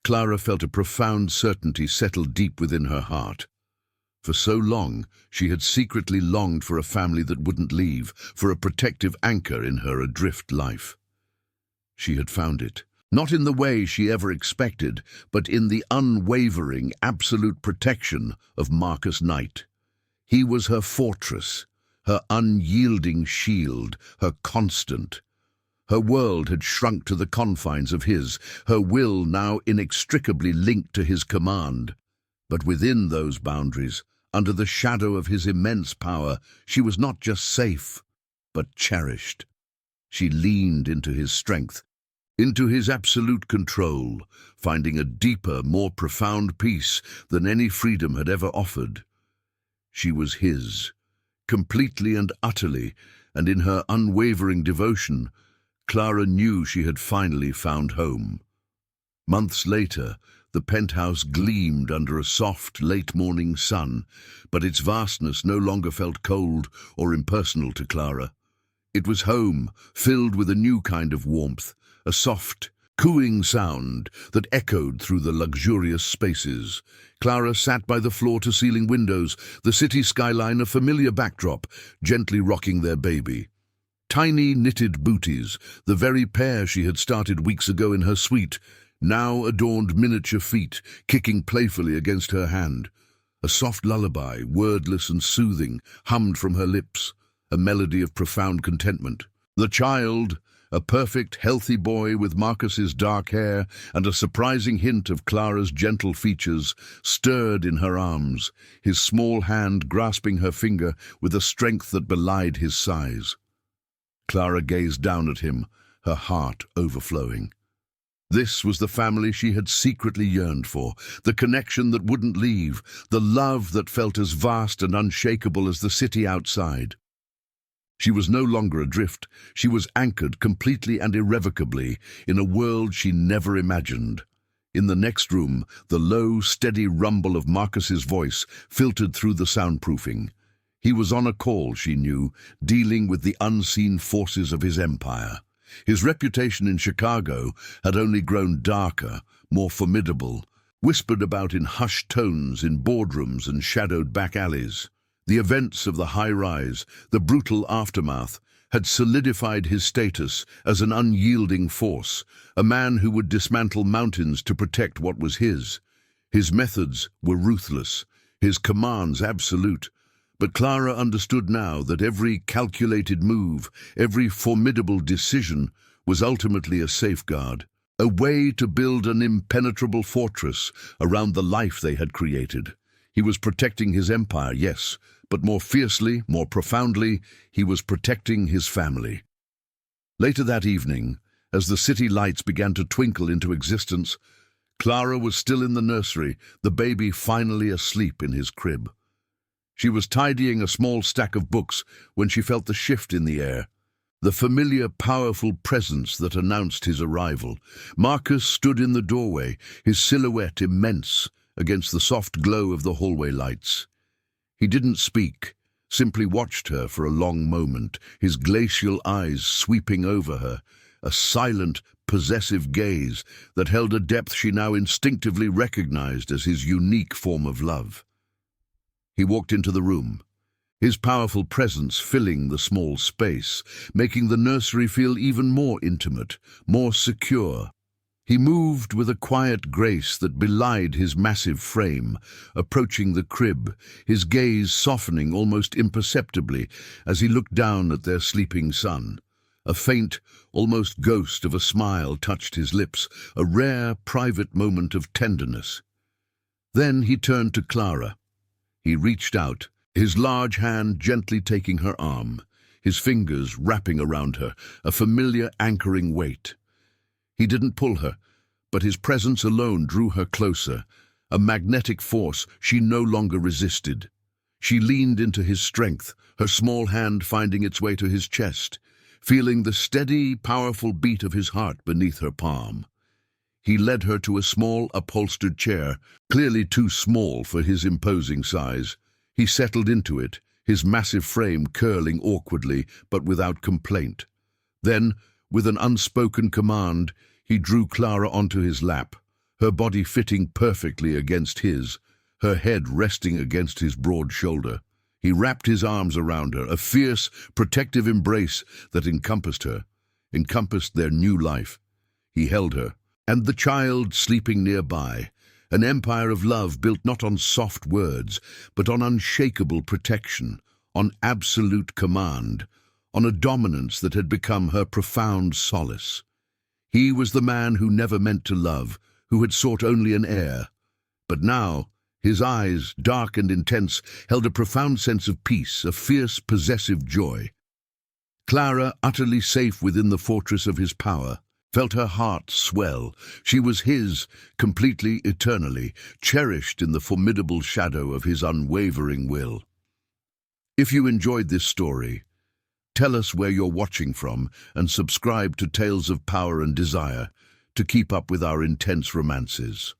Clara felt a profound certainty settle deep within her heart. For so long, she had secretly longed for a family that wouldn't leave, for a protective anchor in her adrift life. She had found it, not in the way she ever expected, but in the unwavering, absolute protection of Marcus Knight. He was her fortress, her unyielding shield, her constant. Her world had shrunk to the confines of his, her will now inextricably linked to his command. But within those boundaries, under the shadow of his immense power, she was not just safe, but cherished. She leaned into his strength, into his absolute control, finding a deeper, more profound peace than any freedom had ever offered. She was his, completely and utterly, and in her unwavering devotion, Clara knew she had finally found home. Months later, the penthouse gleamed under a soft, late-morning sun, but its vastness no longer felt cold or impersonal to Clara. It was home, filled with a new kind of warmth, a soft, cooing sound that echoed through the luxurious spaces. Clara sat by the floor-to-ceiling windows, the city skyline a familiar backdrop, gently rocking their baby. Tiny knitted booties, the very pair she had started weeks ago in her suite, now adorned miniature feet, kicking playfully against her hand. A soft lullaby, wordless and soothing, hummed from her lips, a melody of profound contentment. The child, a perfect, healthy boy with Marcus's dark hair and a surprising hint of Clara's gentle features, stirred in her arms, his small hand grasping her finger with a strength that belied his size. Clara gazed down at him, her heart overflowing. This was the family she had secretly yearned for, the connection that wouldn't leave, the love that felt as vast and unshakable as the city outside. She was no longer adrift, she was anchored completely and irrevocably in a world she never imagined. In the next room, the low, steady rumble of Marcus's voice filtered through the soundproofing. He was on a call, she knew, dealing with the unseen forces of his empire. His reputation in Chicago had only grown darker, more formidable, whispered about in hushed tones in boardrooms and shadowed back alleys. The events of the high-rise, the brutal aftermath, had solidified his status as an unyielding force, a man who would dismantle mountains to protect what was his. His methods were ruthless, his commands absolute, but Clara understood now that every calculated move, every formidable decision was ultimately a safeguard, a way to build an impenetrable fortress around the life they had created. He was protecting his empire, yes, but more fiercely, more profoundly, he was protecting his family. Later that evening, as the city lights began to twinkle into existence, Clara was still in the nursery, the baby finally asleep in his crib. She was tidying a small stack of books when she felt the shift in the air, the familiar, powerful presence that announced his arrival. Marcus stood in the doorway, his silhouette immense against the soft glow of the hallway lights. He didn't speak, simply watched her for a long moment, his glacial eyes sweeping over her, a silent, possessive gaze that held a depth she now instinctively recognized as his unique form of love. He walked into the room, his powerful presence filling the small space, making the nursery feel even more intimate, more secure. He moved with a quiet grace that belied his massive frame, approaching the crib, his gaze softening almost imperceptibly as he looked down at their sleeping son. A faint, almost ghost of a smile touched his lips, a rare, private moment of tenderness. Then he turned to Clara. He reached out, his large hand gently taking her arm, his fingers wrapping around her, a familiar anchoring weight. He didn't pull her, but his presence alone drew her closer, a magnetic force she no longer resisted. She leaned into his strength, her small hand finding its way to his chest, feeling the steady, powerful beat of his heart beneath her palm. He led her to a small, upholstered chair, clearly too small for his imposing size. He settled into it, his massive frame curling awkwardly but without complaint. Then, with an unspoken command, he drew Clara onto his lap, her body fitting perfectly against his, her head resting against his broad shoulder. He wrapped his arms around her, a fierce, protective embrace that encompassed her, encompassed their new life. He held her, and the child sleeping nearby, an empire of love built not on soft words, but on unshakable protection, on absolute command, on a dominance that had become her profound solace. He was the man who never meant to love, who had sought only an heir. But now, his eyes, dark and intense, held a profound sense of peace, a fierce, possessive joy. Clara, utterly safe within the fortress of his power, felt her heart swell. She was his, completely, eternally, cherished in the formidable shadow of his unwavering will. If you enjoyed this story, tell us where you're watching from and subscribe to Tales of Power and Desire to keep up with our intense romances.